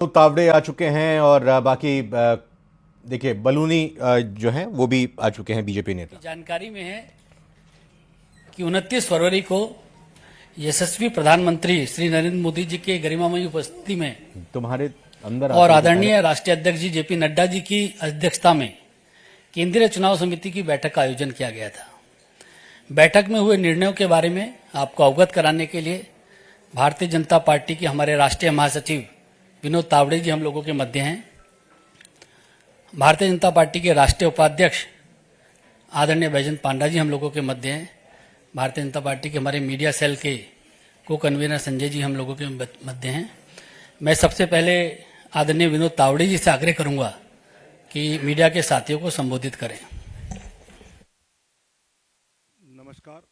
तो तावड़े आ चुके हैं और बाकी देखिए बलूनी जो हैं वो भी आ चुके हैं बीजेपी नेता। जानकारी में है कि 29 फरवरी को यशस्वी प्रधानमंत्री श्री नरेंद्र मोदी जी के गरिमामयी उपस्थिति में तुम्हारे अंदर और आदरणीय राष्ट्रीय अध्यक्ष जी जेपी नड्डा जी की अध्यक्षता में केंद्रीय चुनाव समिति की बैठक का आयोजन किया गया था। बैठक में हुए निर्णयों के बारे में आपको अवगत कराने के लिए भारतीय जनता पार्टी के हमारे राष्ट्रीय महासचिव विनोद तावड़े जी हम लोगों के मध्य हैं। भारतीय जनता पार्टी के राष्ट्रीय उपाध्यक्ष आदरणीय बैजयंत पांडा जी हम लोगों के मध्य हैं। भारतीय जनता पार्टी के हमारे मीडिया सेल के को कन्वीनर संजय जी हम लोगों के मध्य हैं। मैं सबसे पहले आदरणीय विनोद तावड़े जी से आग्रह करूंगा कि मीडिया के साथियों को संबोधित करें। नमस्कार।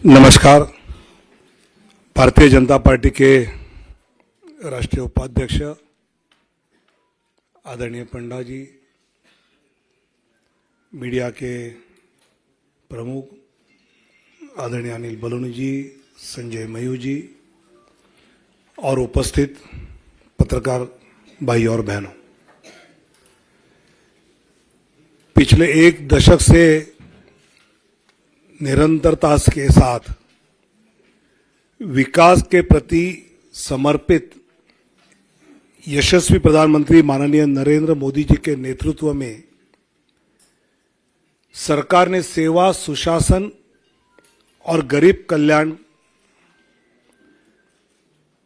नमस्कार। भारतीय जनता पार्टी के राष्ट्रीय उपाध्यक्ष आदरणीय पंडा जी, मीडिया के प्रमुख आदरणीय अनिल बलूनी जी, संजय मयूर जी और उपस्थित पत्रकार भाई और बहनों, पिछले एक दशक से निरंतरता के साथ विकास के प्रति समर्पित यशस्वी प्रधानमंत्री माननीय नरेंद्र मोदी जी के नेतृत्व में सरकार ने सेवा, सुशासन और गरीब कल्याण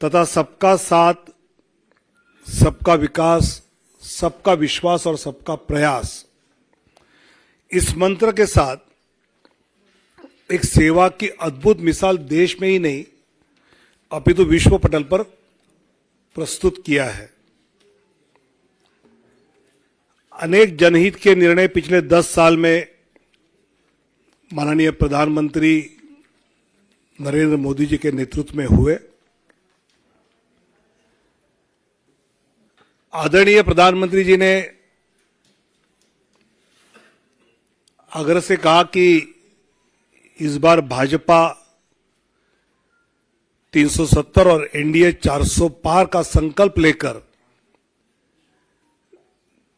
तथा सबका साथ, सबका विकास, सबका विश्वास और सबका प्रयास, इस मंत्र के साथ एक सेवा की अद्भुत मिसाल देश में ही नहीं अपितु विश्व पटल पर प्रस्तुत किया है। अनेक जनहित के निर्णय पिछले 10 साल में माननीय प्रधानमंत्री नरेंद्र मोदी जी के नेतृत्व में हुए। आदरणीय प्रधानमंत्री जी ने आग्रह से कहा कि इस बार भाजपा 370 और एनडीए 400 पार का संकल्प लेकर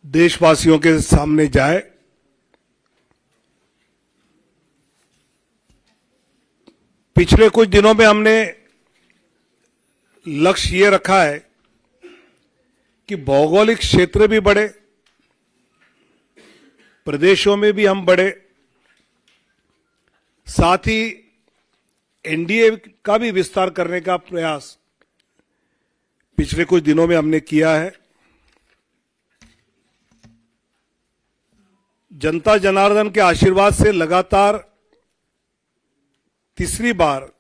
देशवासियों के सामने जाए। पिछले कुछ दिनों में हमने लक्ष्य ये रखा है कि भौगोलिक क्षेत्र भी बढ़े, प्रदेशों में भी हम बढ़े, साथ ही एनडीए का भी विस्तार करने का प्रयास पिछले कुछ दिनों में हमने किया है। जनता जनार्दन के आशीर्वाद से लगातार तीसरी बार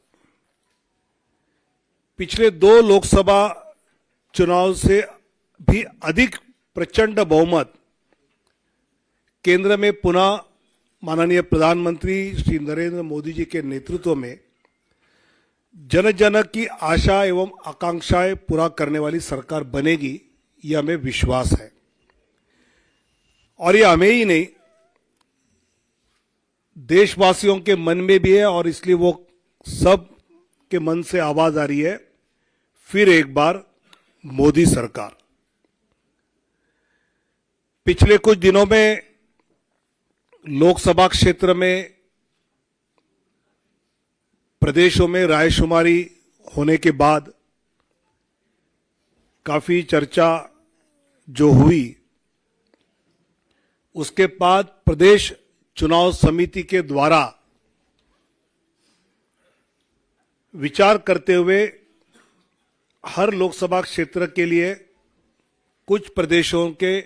पिछले 2 लोकसभा चुनाव से भी अधिक प्रचंड बहुमत केंद्र में पुनः माननीय प्रधानमंत्री श्री नरेंद्र मोदी जी के नेतृत्व में जन जन की आशा एवं आकांक्षाएं पूरा करने वाली सरकार बनेगी, यह हमें विश्वास है। और यह हमें ही नहीं, देशवासियों के मन में भी है और इसलिए वो सब के मन से आवाज आ रही है, फिर एक बार मोदी सरकार। पिछले कुछ दिनों में लोकसभा क्षेत्र में प्रदेशों में रायशुमारी होने के बाद काफी चर्चा जो हुई, उसके बाद प्रदेश चुनाव समिति के द्वारा विचार करते हुए हर लोकसभा क्षेत्र के लिए कुछ प्रदेशों के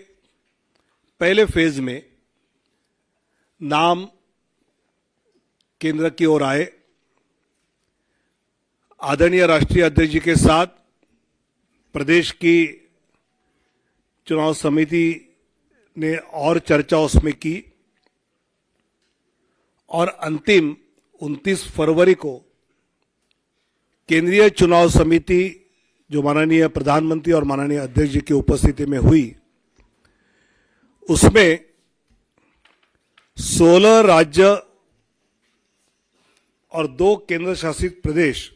पहले फेज में नाम केंद्र की ओर आए। आदरणीय राष्ट्रीय अध्यक्ष जी के साथ प्रदेश की चुनाव समिति ने और चर्चा उसमें की और अंतिम 29 फरवरी को केंद्रीय चुनाव समिति जो माननीय प्रधानमंत्री और माननीय अध्यक्ष जी की उपस्थिति में हुई, उसमें 16 राज्य और 2 केंद्र शासित प्रदेश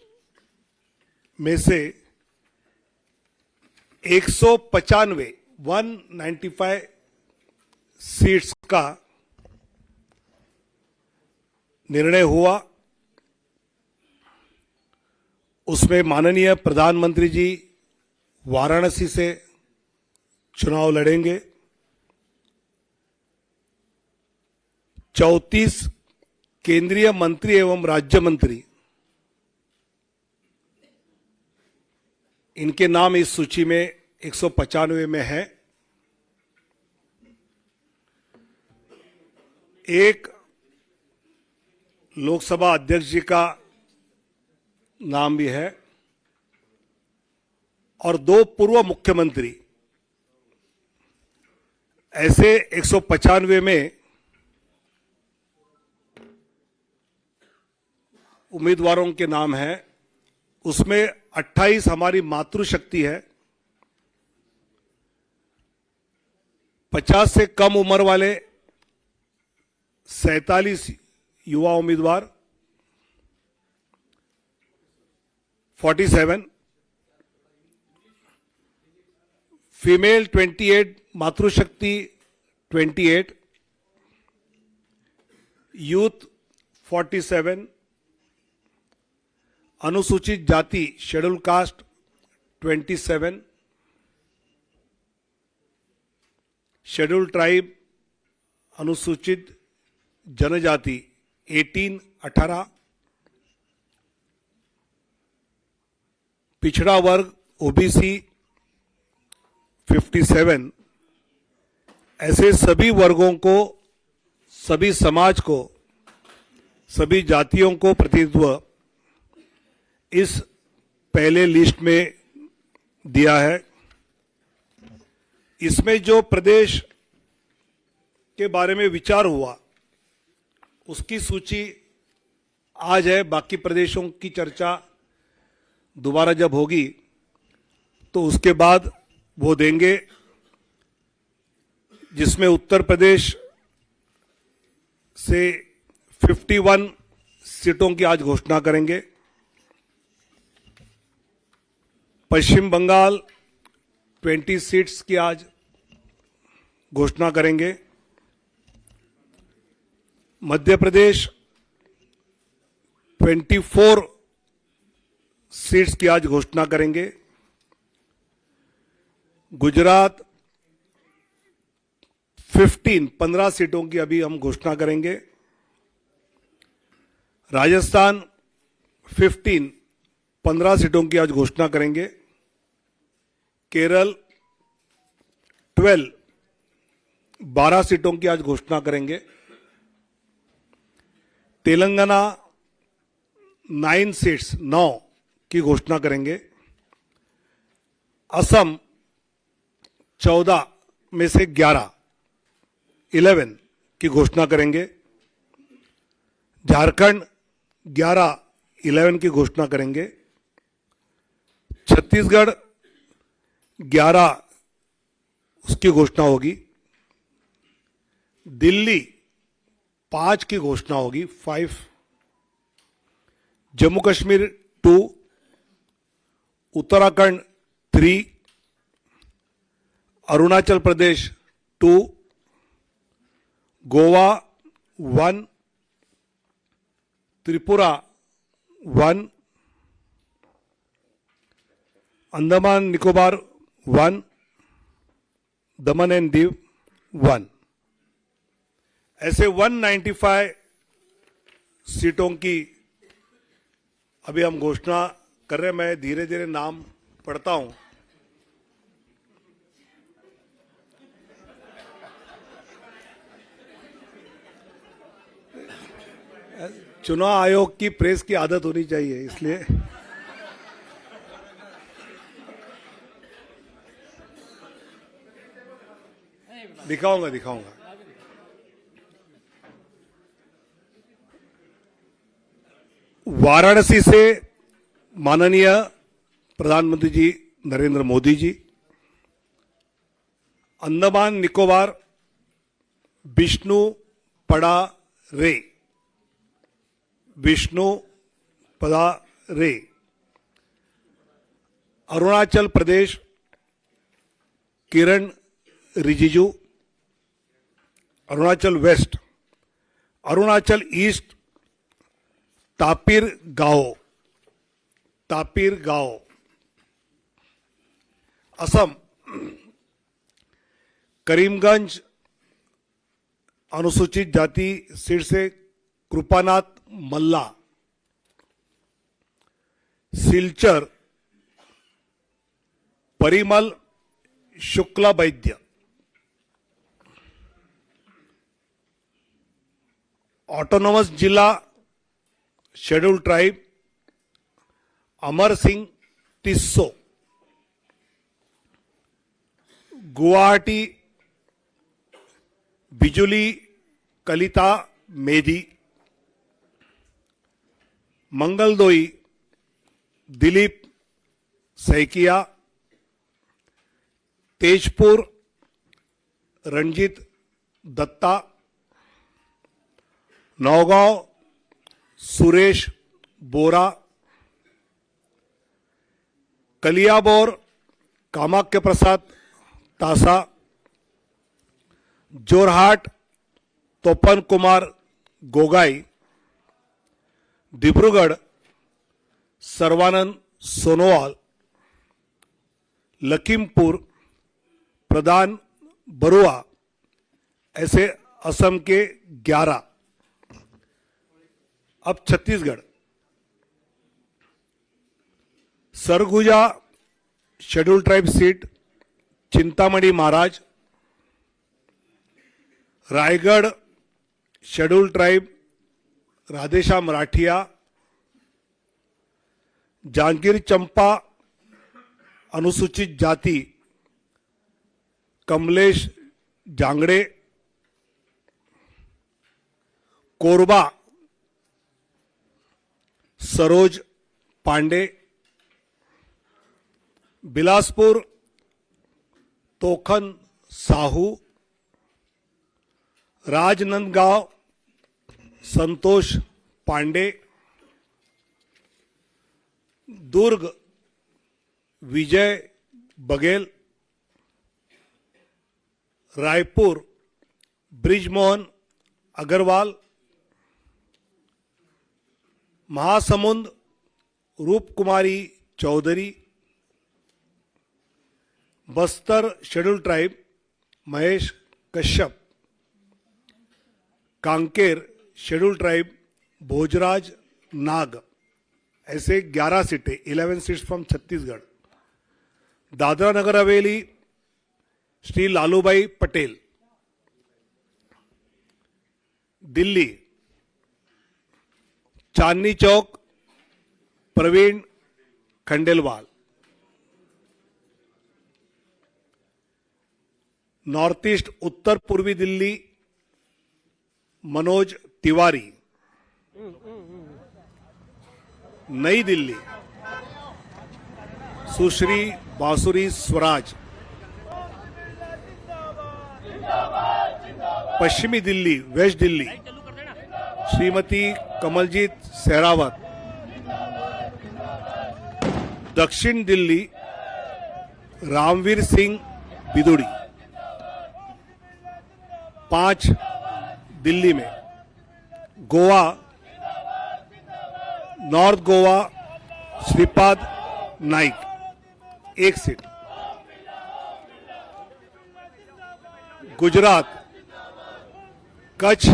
में से 195 सीट्स का निर्णय हुआ। उसमें माननीय प्रधानमंत्री जी वाराणसी से चुनाव लड़ेंगे। 34 केंद्रीय मंत्री एवं राज्य मंत्री, इनके नाम इस सूची में 195 में है। एक लोकसभा अध्यक्ष जी का नाम भी है और 2 पूर्व मुख्यमंत्री। ऐसे 195 में उम्मीदवारों के नाम हैं। उसमें 28 हमारी मातृशक्ति है। 50 से कम उम्र वाले 47 युवा उम्मीदवार, 47 फीमेल 28, मातृशक्ति 28, यूथ 47, अनुसूचित जाति शेड्यूल कास्ट 27, शेड्यूल ट्राइब अनुसूचित जनजाति 18, पिछड़ा वर्ग ओबीसी 57। ऐसे सभी वर्गों को, सभी समाज को, सभी जातियों को प्रतिनिधित्व इस पहले लिस्ट में दिया है। इसमें जो प्रदेश के बारे में विचार हुआ उसकी सूची आज है। बाकी प्रदेशों की चर्चा दोबारा जब होगी तो उसके बाद वो देंगे, जिसमें उत्तर प्रदेश से 51 सीटों की आज घोषणा करेंगे। पश्चिम बंगाल 20 सीट्स की आज घोषणा करेंगे। मध्य प्रदेश 24 सीट्स की आज घोषणा करेंगे। गुजरात 15 सीटों की अभी हम घोषणा करेंगे। राजस्थान 15 सीटों की आज घोषणा करेंगे। केरल 12 सीटों की आज घोषणा करेंगे। तेलंगाना 9 सीट्स 9 की घोषणा करेंगे। असम 14 में से 11 की घोषणा करेंगे। झारखंड 11 की घोषणा करेंगे। छत्तीसगढ़ 11 उसकी घोषणा होगी। दिल्ली 5 की घोषणा होगी, 5। जम्मू कश्मीर 2, उत्तराखंड 3, अरुणाचल प्रदेश 2, गोवा 1, त्रिपुरा 1, अंडमान निकोबार 1, दमन एंड दीव 1। ऐसे 195 सीटों की अभी हम घोषणा कर रहे हैं। मैं धीरे धीरे नाम पढ़ता हूं। चुनाव आयोग की प्रेस की आदत होनी चाहिए, इसलिए दिखाऊंगा। वाराणसी से माननीय प्रधानमंत्री जी नरेंद्र मोदी जी। अंडमान निकोबार विष्णु पड़ा रे विष्णु पदारे, अरुणाचल प्रदेश किरण रिजिजू, अरुणाचल वेस्ट, अरुणाचल ईस्ट तापिर गाओ, असम करीमगंज अनुसूचित जाति सीट से कृपानाथ मल्ला, सिलचर परिमल शुक्ला वैद्य, ऑटोनोमस जिला शेड्यूल ट्राइब अमर सिंह टिस्सो, गुवाहाटी बिजुली कलिता मेधी, मंगलदोई दिलीप सैकिया, तेजपुर रणजीत दत्ता, नौगांव सुरेश बोरा, कलियाबोर कामाख्य प्रसाद तासा, जोरहाट तोपन कुमार गोगाई, डिब्रूगढ़ सर्वानंद सोनोवाल, लखीमपुर प्रधान बरुआ, ऐसे असम के 11। अब Chhattisgarh, Surguja schedule tribe seat Chintamani Maharaj, Raigarh schedule tribe Radheshyam Rathia, Janjgir Champa अनुसूचित जाति Kamlesh Jangde, Korba Saroj Pandey, Bilaspur Tokhan Sahu, Rajnandgaon Santosh Pandey, Durg Vijay Baghel, Raipur Brijmohan Agrawal, Mahasamund Roopkumari Chaudhary, Bastar schedule tribe Mahesh Kashyap, Kanker schedule tribe Bhojraj Nag, ऐसे 11 सीटें, 11 seats from Chhattisgarh. Dadra Nagar Haveli Shri Lalubhai Patel, Delhi Chandni Chowk Praveen Khandelwal, north east उत्तर पूर्वी दिल्ली मनोज तिवारी, नई दिल्ली सुश्री बांसुरी स्वराज, पश्चिमी दिल्ली वेस्ट दिल्ली श्रीमती कमलजीत सहरावत, दक्षिण दिल्ली रामवीर सिंह बिदुड़ी, 5 दिल्ली में, गोवा नॉर्थ गोवा श्रीपाद नाइक 1 सीट, गुजरात कच्छ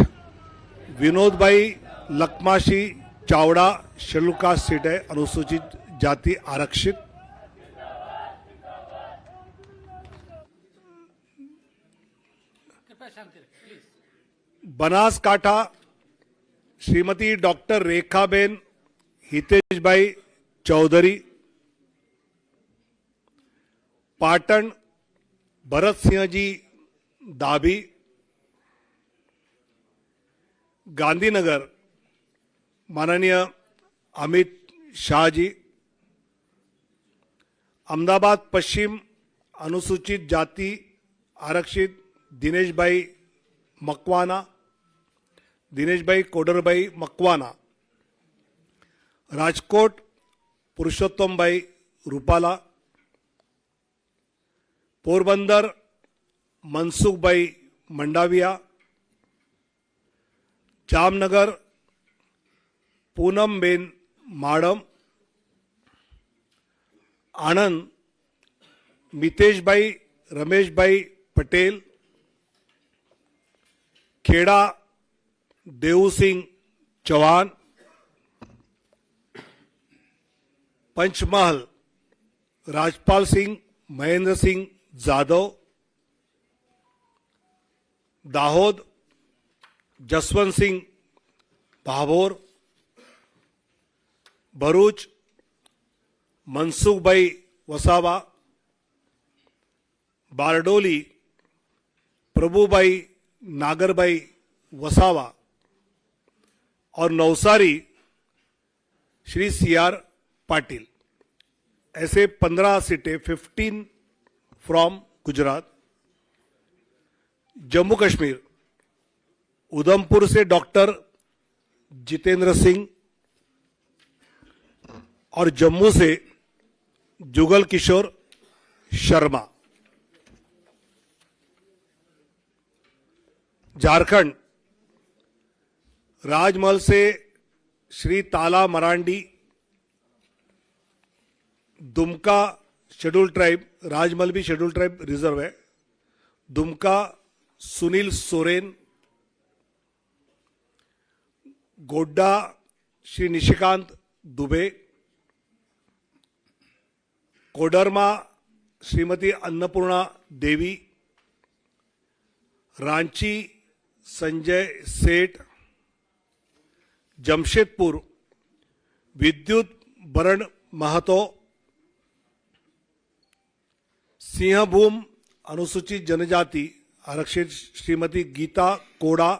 विनोद भाई लखमाशी चावड़ा शेड्यूल कास्ट सीट है, अनुसूचित जाति आरक्षित, बनासकांठा श्रीमती डॉक्टर रेखाबेन हितेश भाई चौधरी, पाटन भरत सिंह जी दाभी, गांधीनगर माननीय अमित शाह जी, अहमदाबाद पश्चिम अनुसूचित जाति आरक्षित दिनेश भाई मकवाना, दिनेश भाई कोडरभाई मकवाना, राजकोट पुरुषोत्तमभाई रूपाला, पोरबंदर मनसुखभाई मंडाविया, जामनगर पूनमबेन माडम, आनंद मितेशभाई रमेशभाई पटेल, खेड़ा देवसिंह चौहान, पंचमहल राजपाल सिंह महेंद्र सिंह जाधव, दाहोद जसवंत सिंह भाभोर, भरूच मनसुखभाई वसावा, बारडोली प्रभुभाई नागरभाई वसावा और नवसारी श्री CR पाटिल। ऐसे 15 सीटें 15 फ्रॉम गुजरात। जम्मू कश्मीर उधमपुर से डॉक्टर जितेंद्र सिंह और जम्मू से जुगल किशोर शर्मा। झारखंड राजमहल से श्री ताला मरांडी, दुमका शेड्यूल ट्राइब, राजमहल भी शेड्यूल ट्राइब रिजर्व है, दुमका सुनील सोरेन, गोड्डा श्री निशिकांत दुबे, कोडरमा श्रीमती अन्नपूर्णा देवी, रांची संजय सेठ, जमशेदपुर विद्युत बरण महतो, सिंहभूम अनुसूचित जनजाति आरक्षित श्रीमती गीता कोड़ा,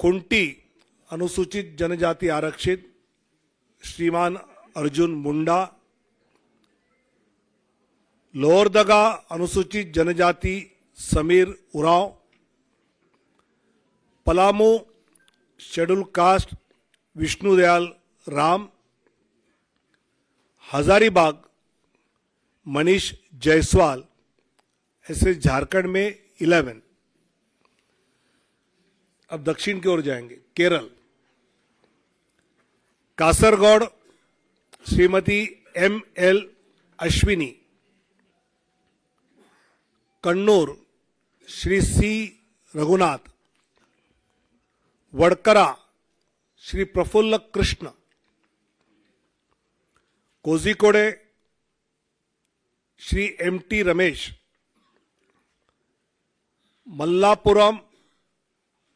कुंटी अनुसूचित जनजाति आरक्षित श्रीमान अर्जुन मुंडा, लोहरदगा अनुसूचित जनजाति समीर उरांव, पलामू शेड्यूल कास्ट विष्णुदयाल राम, हजारीबाग मनीष जायसवाल। ऐसे झारखंड में 11। अब दक्षिण की ओर जाएंगे। Kerala Kasaragod Shrimati ML Ashwini, Kannur Shri C Raghunath, Vadakara Shri Praful Krishna, Kozhikode Shri MT Ramesh, Malappuram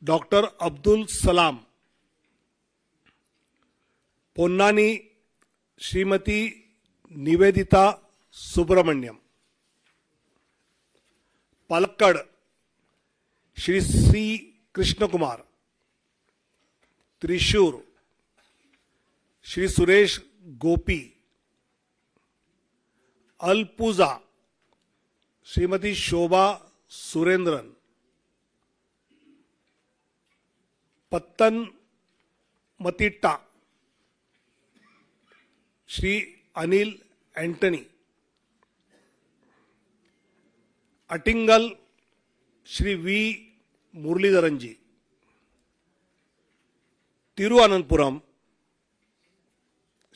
doctor Abdul Salam, Ponnani Shrimati Nivedita Subramaniam, Palakkad Shri C Krishna Kumar, Thrissur Shri Suresh Gopi, Alappuzha Shrimati Shobha Surendran, Pathanamthitta Shri Anil Antony, Attingal Shri V Muraleedharan ji, Thiruvananthapuram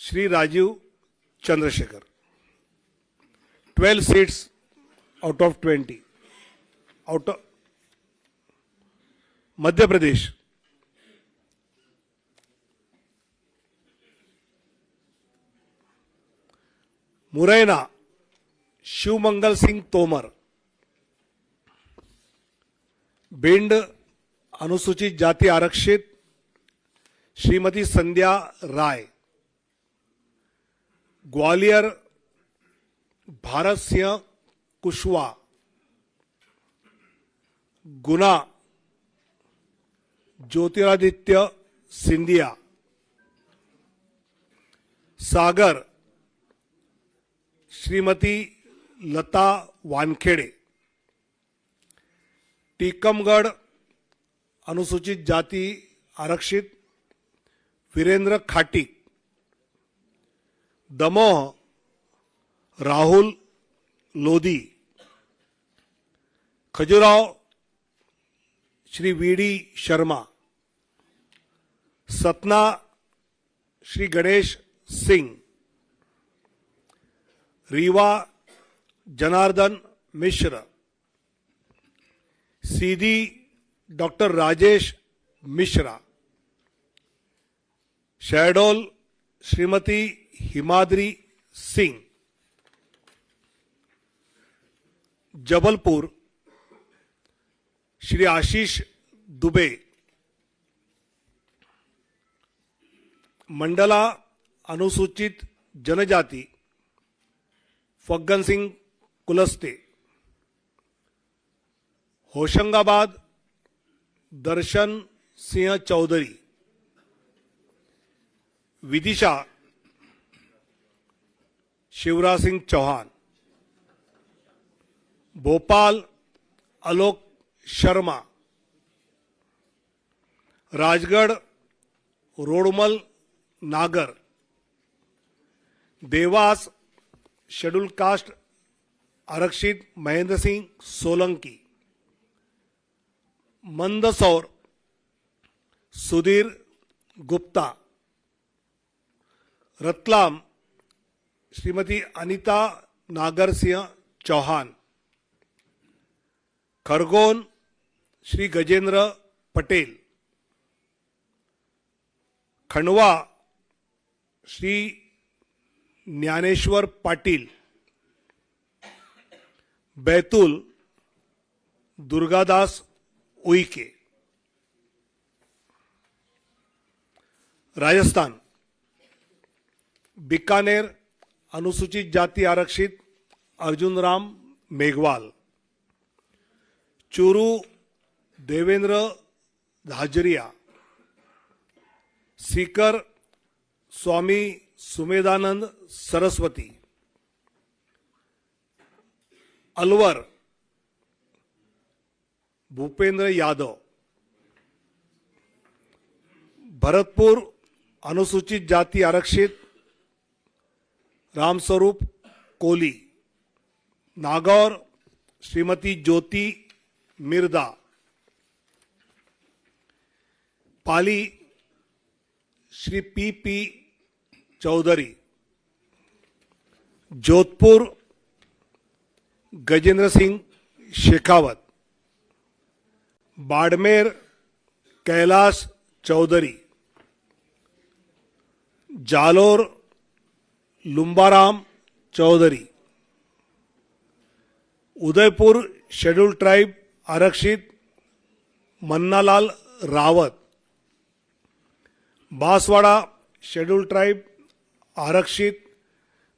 Shri Rajeev Chandrasekhar. 12 seats out of 20। Out of Madhya Pradesh Morena Shivmangal Singh Tomar, Bhind अनुसूचित जाति आरक्षित श्रीमती संध्या राय, ग्वालियर भारत सिंह कुशवाहा, गुना ज्योतिरादित्य सिंधिया, सागर श्रीमती लता वानखेड़े, टीकमगढ़ अनुसूचित जाति आरक्षित वीरेंद्र खाटिक, दमोह राहुल लोधी, खजुराहो श्री वीडी शर्मा, सतना श्री गणेश सिंह, रीवा जनार्दन मिश्र, सीधी डॉक्टर राजेश मिश्रा, शहडोल श्रीमती हिमाद्री सिंह, जबलपुर श्री आशीष दुबे, मंडला अनुसूचित जनजाति फग्गन सिंह कुलस्ते, होशंगाबाद दर्शन सिंह चौधरी, विदिशा शिवराज सिंह चौहान, भोपाल आलोक शर्मा, राजगढ़ रोडमल नागर, देवास शेड्यूल कास्ट आरक्षित महेंद्र सिंह सोलंकी, मंदसौर सुधीर गुप्ता, रतलाम श्रीमती अनिता नागर सिंह चौहान, खरगोन श्री गजेंद्र पटेल, खंडवा श्री ज्ञानेश्वर पाटिल, बैतूल दुर्गादास उइके, राजस्थान बीकानेर अनुसूचित जाति आरक्षित अर्जुन राम मेघवाल, चूरू देवेंद्र धाजरिया, सीकर स्वामी सुमेधानंद सरस्वती, अलवर भूपेंद्र यादव, भरतपुर अनुसूचित जाति आरक्षित Ramswaroop Koli, Nagaur Shrimati Jyoti Mirdha, Pali Shri P Chaudhary, Jodhpur Gajendra Singh Shekhawat, Barmer Kailash Chaudhary, Jalore Lumbaram Chaudhary, Udaipur schedule tribe आरक्षित मन्नालाल रावत, बांसवाड़ा शेड्यूल ट्राइब आरक्षित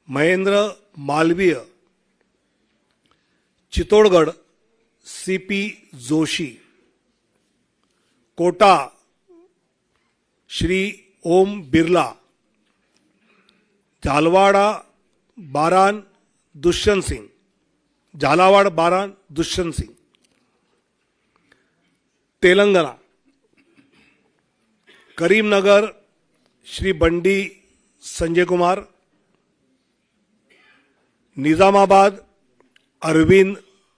Mahendra Malviya, Chittorgarh CP Joshi, Kota Shri Om Birla, Jhalawar Baran Dushyant Singh, Jhalawar Baran Dushyant Singh, Telangana Karimnagar Shri Bandi Sanjay Kumar, Nizamabad Arvind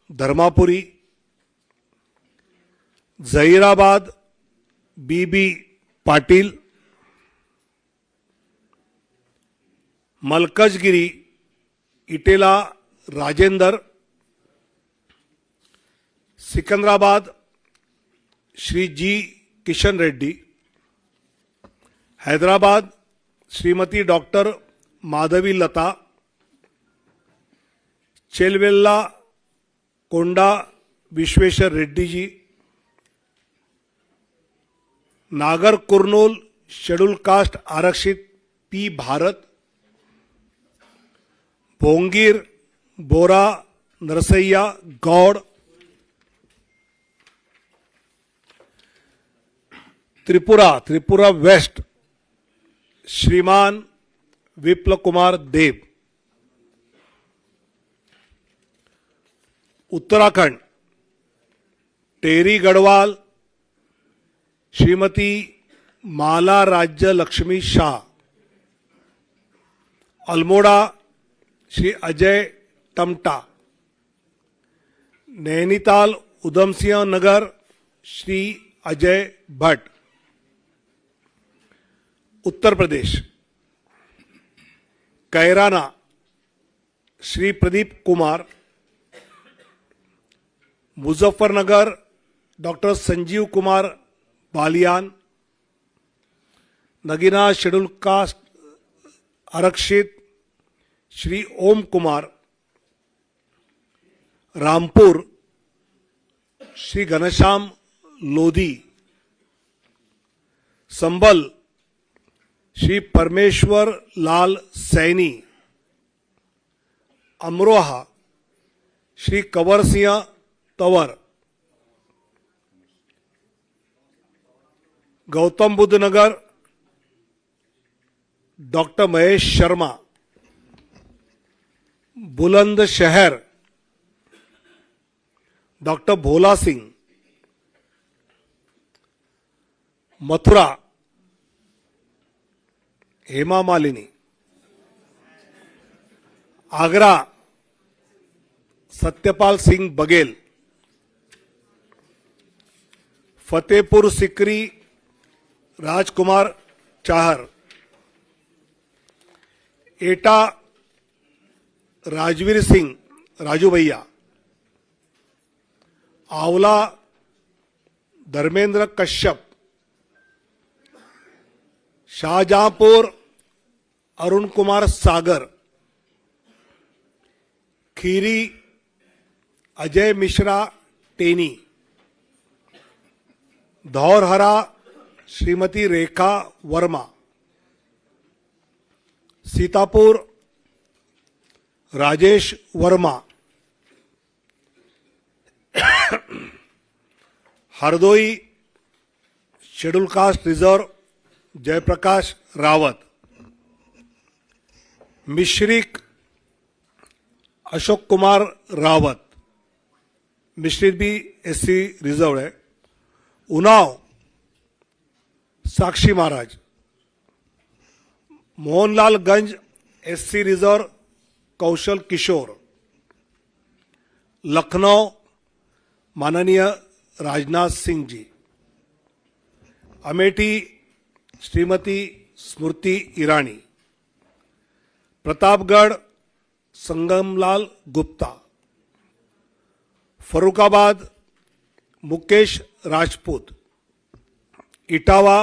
Dharmapuri, Zaheerabad BB Patil, Malkajgiri Etela Rajender, Secunderabad Shri G Kishan Reddy, Hyderabad Shrimati doctor Madhavi लता, चेलवेल्ला कोंडा विश्वेश्वर रेड्डी जी, नागर कुर्नूल शेड्यूल कास्ट आरक्षित पी भारत, भोंगीर बोरा नरसैया गौड़, त्रिपुरा वेस्ट श्रीमान विप्लव कुमार देव, उत्तराखंड टेरी Garhwal Shrimati Mala Rajya Lakshmi Shah, Almora Shri Ajay Tamta, Nainital Udham Singh Nagar Shri Ajay Bhatt, Uttar Pradesh Kairana Shri Pradeep Kumar, Muzaffarnagar doctor Sanjeev Kumar Balyan, Nagina schedule caste आरक्षित श्री ओम Kumar, Rampur Shri Ghanshyam Lodhi, Sambhal Shri Parmeshwar Lal Saini, Amroha Shri Kanwar Singh Tanwar, Gautam Buddh Nagar doctor Mahesh Sharma, Bulandshahr doctor Bhola Singh, Mathura Hema Malini, Agra Satyapal Singh Baghel, Fatehpur Sikri Rajkumar Chahar, Etah Rajveer Singh Raju Bhaiya, Aonla Dharmendra Kashyap, Shahjahanpur Arun Kumar Sagar, Kheri Ajay Mishra Teni, Dhaurahra Shrimati Rekha Verma, Sitapur Rajesh Verma, Hardoi schedule caste reserve Jaiprakash Rawat, Misrikh Ashok Kumar Rawat, Misrikh भी एससी रिजर्व है, उन्नाव साक्षी महाराज, मोहनलालगंज एससी रिजर्व कौशल किशोर, लखनऊ माननीय राजनाथ सिंह जी, अमेठी श्रीमती स्मृति ईरानी, प्रतापगढ़ संगमलाल गुप्ता, फरुखाबाद मुकेश राजपूत, इटावा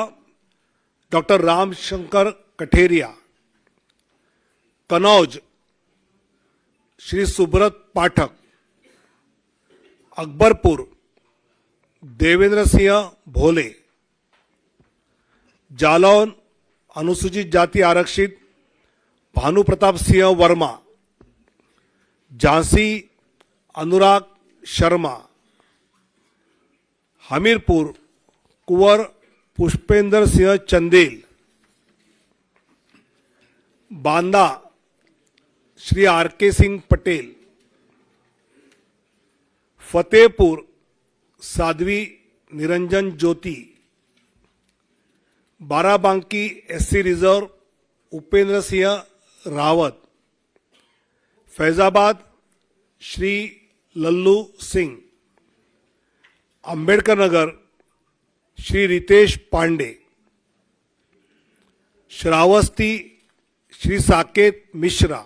डॉक्टर रामशंकर कठेरिया, कनौज श्री सुब्रत पाठक, अकबरपुर देवेंद्र सिंह भोले, जालौन अनुसूचित जाति आरक्षित भानु प्रताप सिंह वर्मा, झांसी अनुराग शर्मा, हमीरपुर कुंवर पुष्पेंद्र सिंह चंदेल, बांदा श्री आर के सिंह पटेल, फतेहपुर साध्वी निरंजन ज्योति, बाराबांकी एससी रिजर्व उपेंद्र सिंह रावत, फैजाबाद श्री लल्लू सिंह, अंबेडकर नगर श्री रितेश पांडे, श्रावस्ती श्री साकेत मिश्रा,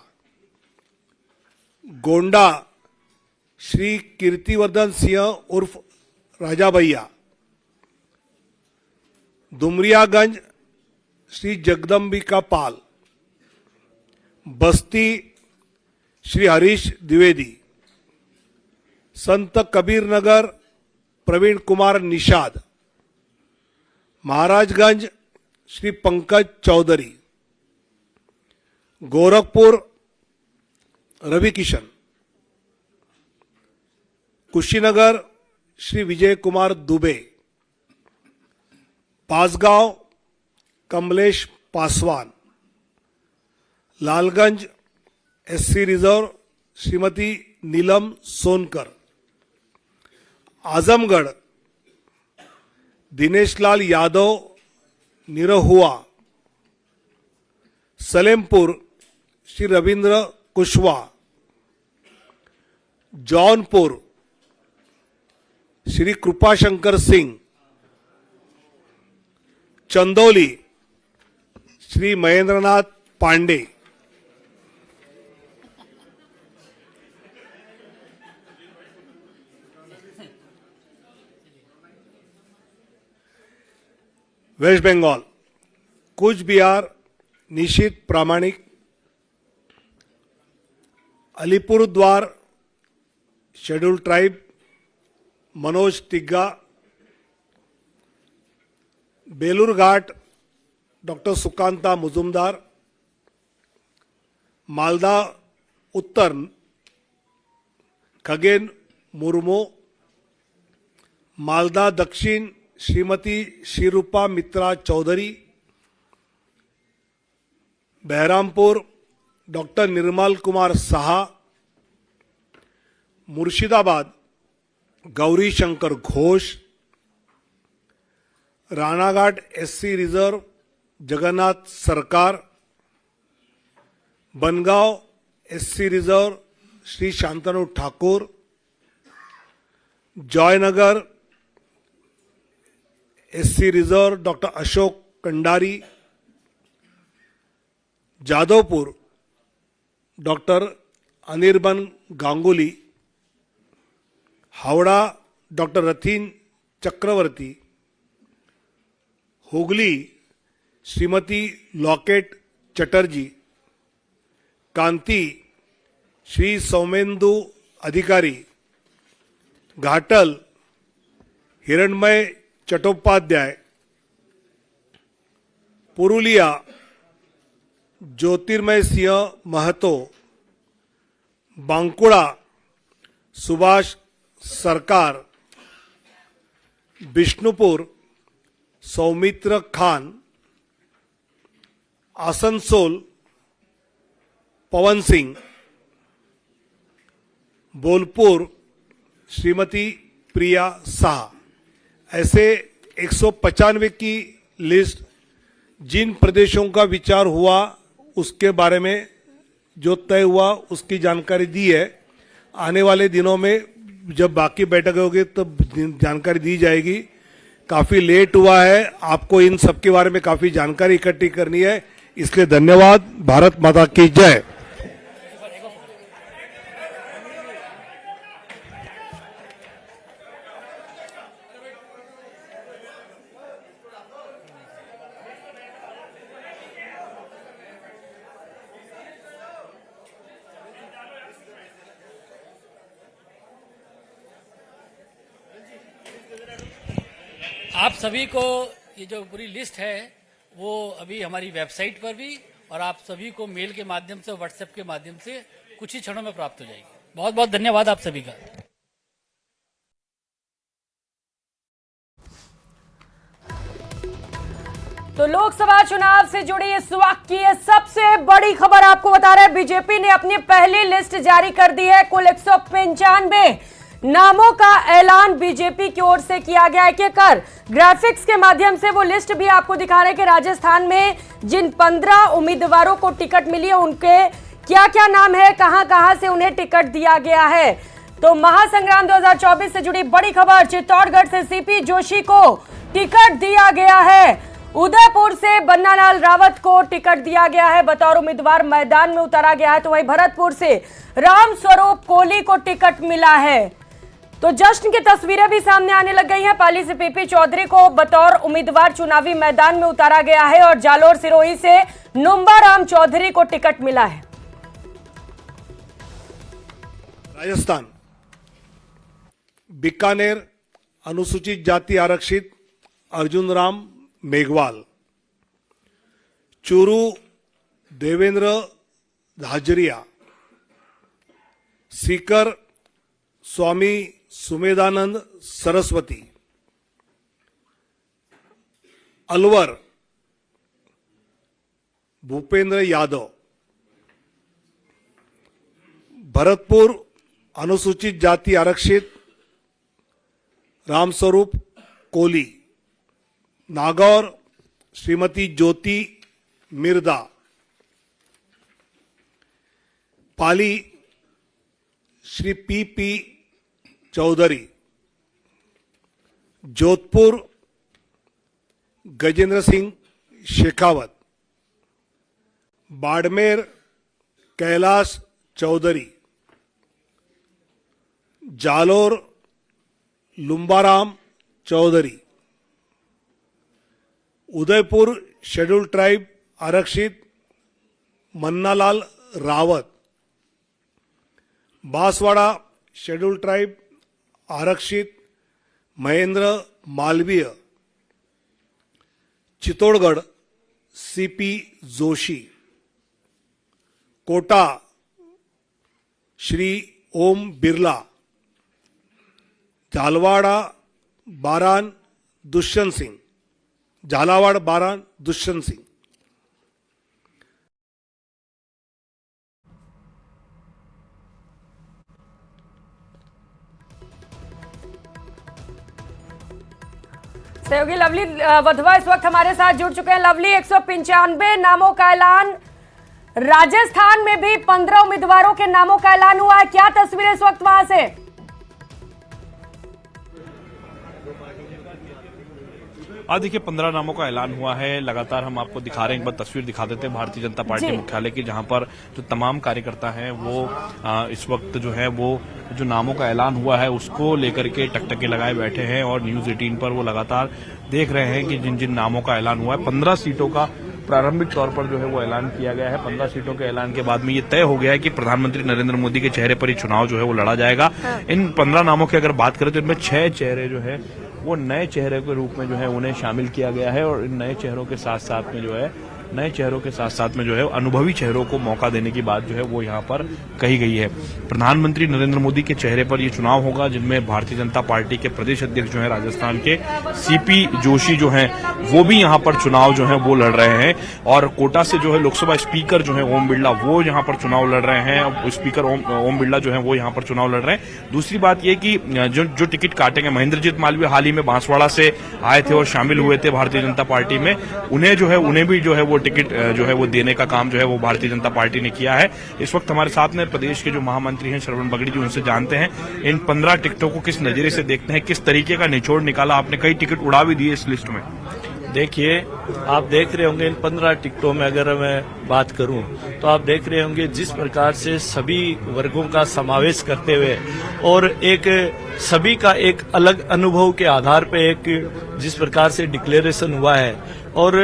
गोंडा श्री कीर्तिवर्धन सिंह उर्फ राजा भैया, दुमरियागंज श्री जगदम्बिका पाल, बस्ती Shri Harish Dwivedi, Sant Kabir Nagar Praveen Kumar Nishad, Maharajganj Shri Pankaj Chaudhary, Gorakhpur Ravi Kishan, Kushinagar Shri Vijay Kumar Dubey, Bansgaon Kamlesh Paswan, Lalganj SC reserve Shrimati Neelam Sonkar, Azamgarh Dinesh Lal Yadav Nirahua, Salempur Shri Ravindra Kushwaha, Jaunpur Shri Kripashankar Singh, Chandauli Shri Mahendranath Pandey, West Bengal Cooch Behar Nisith Pramanik, Alipurduar scheduled tribe Manoj Tigga, Balurghat doctor Sukanta Majumdar, Malda Uttar Khagen Murmu, Malda Dakshin Shrimati Shrirupa मित्रा Chaudhary, Baharampur doctor Nirmal Kumar Saha, Murshidabad Gouri Shankar Ghosh, Ranaghat SC reserve Jagannath Sarkar, Bangaon SC reserve Shri Shantanu Thakur, Jaynagar SC reserve doctor Ashok Kandari, Jadavpur doctor Anirban Ganguly, Howrah doctor Rathin Chakraborty, Hooghly Shrimati Locket Chatterjee, Kanthi Shri Soumendu Adhikari, Ghatal हिरणमय चट्टोपाध्याय, पुरुलिया ज्योतिर्मय सिंह महतो, बांकुड़ा सुभाष सरकार, बिष्णुपुर सौमित्र खान, आसनसोल पवन सिंह, बोलपुर श्रीमती प्रिया साहा। ऐसे 195 की लिस्ट जिन प्रदेशों का विचार हुआ उसके बारे में जो तय हुआ उसकी जानकारी दी है। आने वाले दिनों में जब बाकी बैठक होगी तब जानकारी दी जाएगी। काफी लेट हुआ है, आपको इन सब के बारे में काफी जानकारी इकट्ठी करनी है, इसलिए धन्यवाद। भारत माता की जय। आप सभी को ये जो पूरी लिस्ट है वो अभी हमारी वेबसाइट पर भी और आप सभी को मेल के माध्यम से, व्हाट्सएप के माध्यम से कुछ ही क्षणों में प्राप्त हो जाएगी। बहुत बहुत धन्यवाद आप सभी का। तो लोकसभा चुनाव से जुड़ी इस वक्त की सबसे बड़ी खबर आपको बता रहे हैं, बीजेपी ने अपनी पहली लिस्ट जारी कर दी है। कुल 195 नामों का ऐलान बीजेपी की ओर से किया गया है। कर ग्राफिक्स के माध्यम से वो लिस्ट भी आपको दिखा रहे हैं कि राजस्थान में जिन 15 उम्मीदवारों को टिकट मिली है उनके क्या क्या नाम है, कहां कहां से उन्हें टिकट दिया गया है। तो महासंग्राम 2024 से जुड़ी बड़ी खबर, चित्तौड़गढ़ से सीपी जोशी को टिकट दिया गया है। उदयपुर से बन्नालाल रावत को टिकट दिया गया है, बतौर उम्मीदवार मैदान में उतारा गया है। तो वहीं भरतपुर से रामस्वरूप कोहली को टिकट मिला है। तो जश्न की तस्वीरें भी सामने आने लग गई हैं। पाली से पीपी चौधरी को बतौर उम्मीदवार चुनावी मैदान में उतारा गया है और जालोर सिरोही से नुम्बा राम चौधरी को टिकट मिला है। राजस्थान बीकानेर अनुसूचित जाति आरक्षित अर्जुन राम मेघवाल, चूरू देवेंद्र धाजरिया, सीकर स्वामी सुमेधानंद सरस्वती, अलवर भूपेंद्र यादव, भरतपुर अनुसूचित जाति आरक्षित Ramswaroop Kohli, Nagaur Shrimati Jyoti Mirdha, Pali Shri P Chaudhary, Jodhpur Gajendra Singh Shekhawat, Barmer Kailash Chaudhary, Jalore Lumbaram Chaudhary, Udaipur schedule tribe आरक्षित मन्नालाल रावत, बांसवाड़ा शेड्यूल ट्राइब आरक्षित महेंद्र मालवीय, चित्तौड़गढ़ सीपी जोशी, कोटा श्री ओम बिरला, झालावाड़ बारान दुष्यंत सिंह, झालावाड़ बारान दुष्यंत सिंह। सहयोगी लवली वधवा इस वक्त हमारे साथ जुड़ चुके हैं। लवली, 195 नामों का ऐलान, राजस्थान में भी 15 उम्मीदवारों के नामों का ऐलान हुआ है। क्या तस्वीर इस वक्त वहां से? देखिए 15 नामों का ऐलान हुआ है। लगातार हम आपको दिखा रहे हैं, एक बार तस्वीर दिखा देते हैं भारतीय जनता पार्टी मुख्यालय की, जहां पर जो तमाम कार्यकर्ता हैं वो इस वक्त जो है वो जो नामों का ऐलान हुआ है उसको लेकर के टकटके लगाए बैठे हैं और न्यूज 18 पर वो लगातार देख रहे हैं कि जिन जिन नामों का ऐलान हुआ है। 15 सीटों का प्रारंभिक तौर पर जो है वो ऐलान किया गया है। 15 सीटों के ऐलान के बाद में ये तय हो गया है कि प्रधानमंत्री नरेंद्र मोदी के चेहरे पर ही चुनाव जो है वो लड़ा जाएगा। इन 15 नामों की अगर बात करें तो इनमें 6 चेहरे जो है वो नए चेहरे के रूप में जो है उन्हें शामिल किया गया है और इन नए चेहरों के साथ साथ में जो है अनुभवी चेहरों को मौका देने की बात जो है वो यहाँ पर कही गई है। प्रधानमंत्री नरेंद्र मोदी के चेहरे पर ये चुनाव होगा, जिनमें भारतीय जनता पार्टी के प्रदेश अध्यक्ष जो है राजस्थान के सीपी जोशी जो हैं वो भी यहाँ पर चुनाव जो है वो लड़ रहे हैं और कोटा से जो है लोकसभा स्पीकर जो है ओम बिरला वो यहाँ पर चुनाव लड़ रहे हैं। स्पीकर ओम बिरला जो है वो यहाँ पर चुनाव लड़ रहे हैं। दूसरी बात ये कि जो टिकट काटेंगे, महेंद्रजीत मालवीय हाल ही में बांसवाड़ा से आए थे और शामिल हुए थे भारतीय जनता पार्टी में, उन्हें भी जो है वो टिकट जो है वो देने का काम जो है वो भारतीय जनता पार्टी ने किया है। इस वक्त हमारे साथ में प्रदेश के जो महामंत्री हैं श्रवण बगड़ी जी, उनसे जानते हैं इन 15 टिकटों को किस नजरिए से देखते हैं, किस तरीके का निचोड़ निकाला आपने, कई टिकट उड़ा भी दिए इस लिस्ट में। देखिए, आप देख रहे होंगे इन 15 टिकटों में अगर मैं बात करूं तो आप देख रहे होंगे जिस प्रकार से सभी वर्गों का समावेश करते हुए और एक सभी का एक अलग अनुभव के आधार पे एक जिस प्रकार से डिक्लेरेशन हुआ है और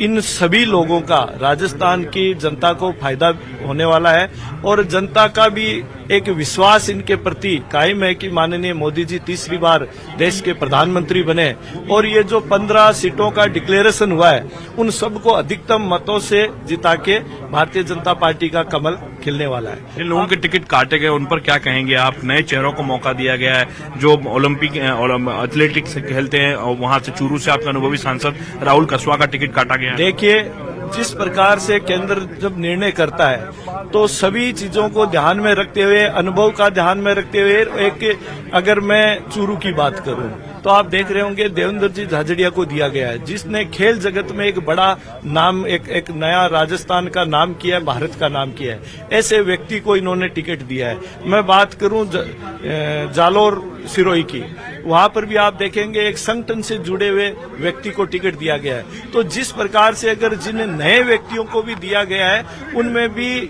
इन सभी लोगों का राजस्थान की जनता को फायदा होने वाला है और जनता का भी एक विश्वास इनके प्रति कायम है कि माननीय मोदी जी तीसरी बार देश के प्रधानमंत्री बने और ये जो 15 सीटों का डिक्लेरेशन हुआ है उन सबको अधिकतम मतों से जिता के भारतीय जनता पार्टी का कमल खिलने वाला है। इन लोगों के टिकट काटे गए, उन पर क्या कहेंगे आप? नए चेहरों को मौका दिया गया है, जो ओलंपिक एथलेटिक्स खेलते हैं और वहां से चूरू से आपका अनुभवी सांसद राहुल कसवा का टिकट काटा गया है। देखिए, जिस प्रकार से केंद्र जब निर्णय करता है तो सभी चीजों को ध्यान में रखते हुए, अनुभव का ध्यान में रखते हुए, एक अगर मैं चूरू की बात करूं तो आप देख रहे होंगे देवेंद्र जी झाझड़िया को दिया गया है, जिसने खेल जगत में एक बड़ा नाम, एक नया राजस्थान का नाम किया है, भारत का नाम किया है। ऐसे व्यक्ति को इन्होंने टिकट दिया है। मैं बात करूं जालोर सिरोही की, वहां पर भी आप देखेंगे एक संगठन से जुड़े हुए व्यक्ति को टिकट दिया गया है। तो जिस प्रकार से अगर जिन नए व्यक्तियों को भी दिया गया है उनमें भी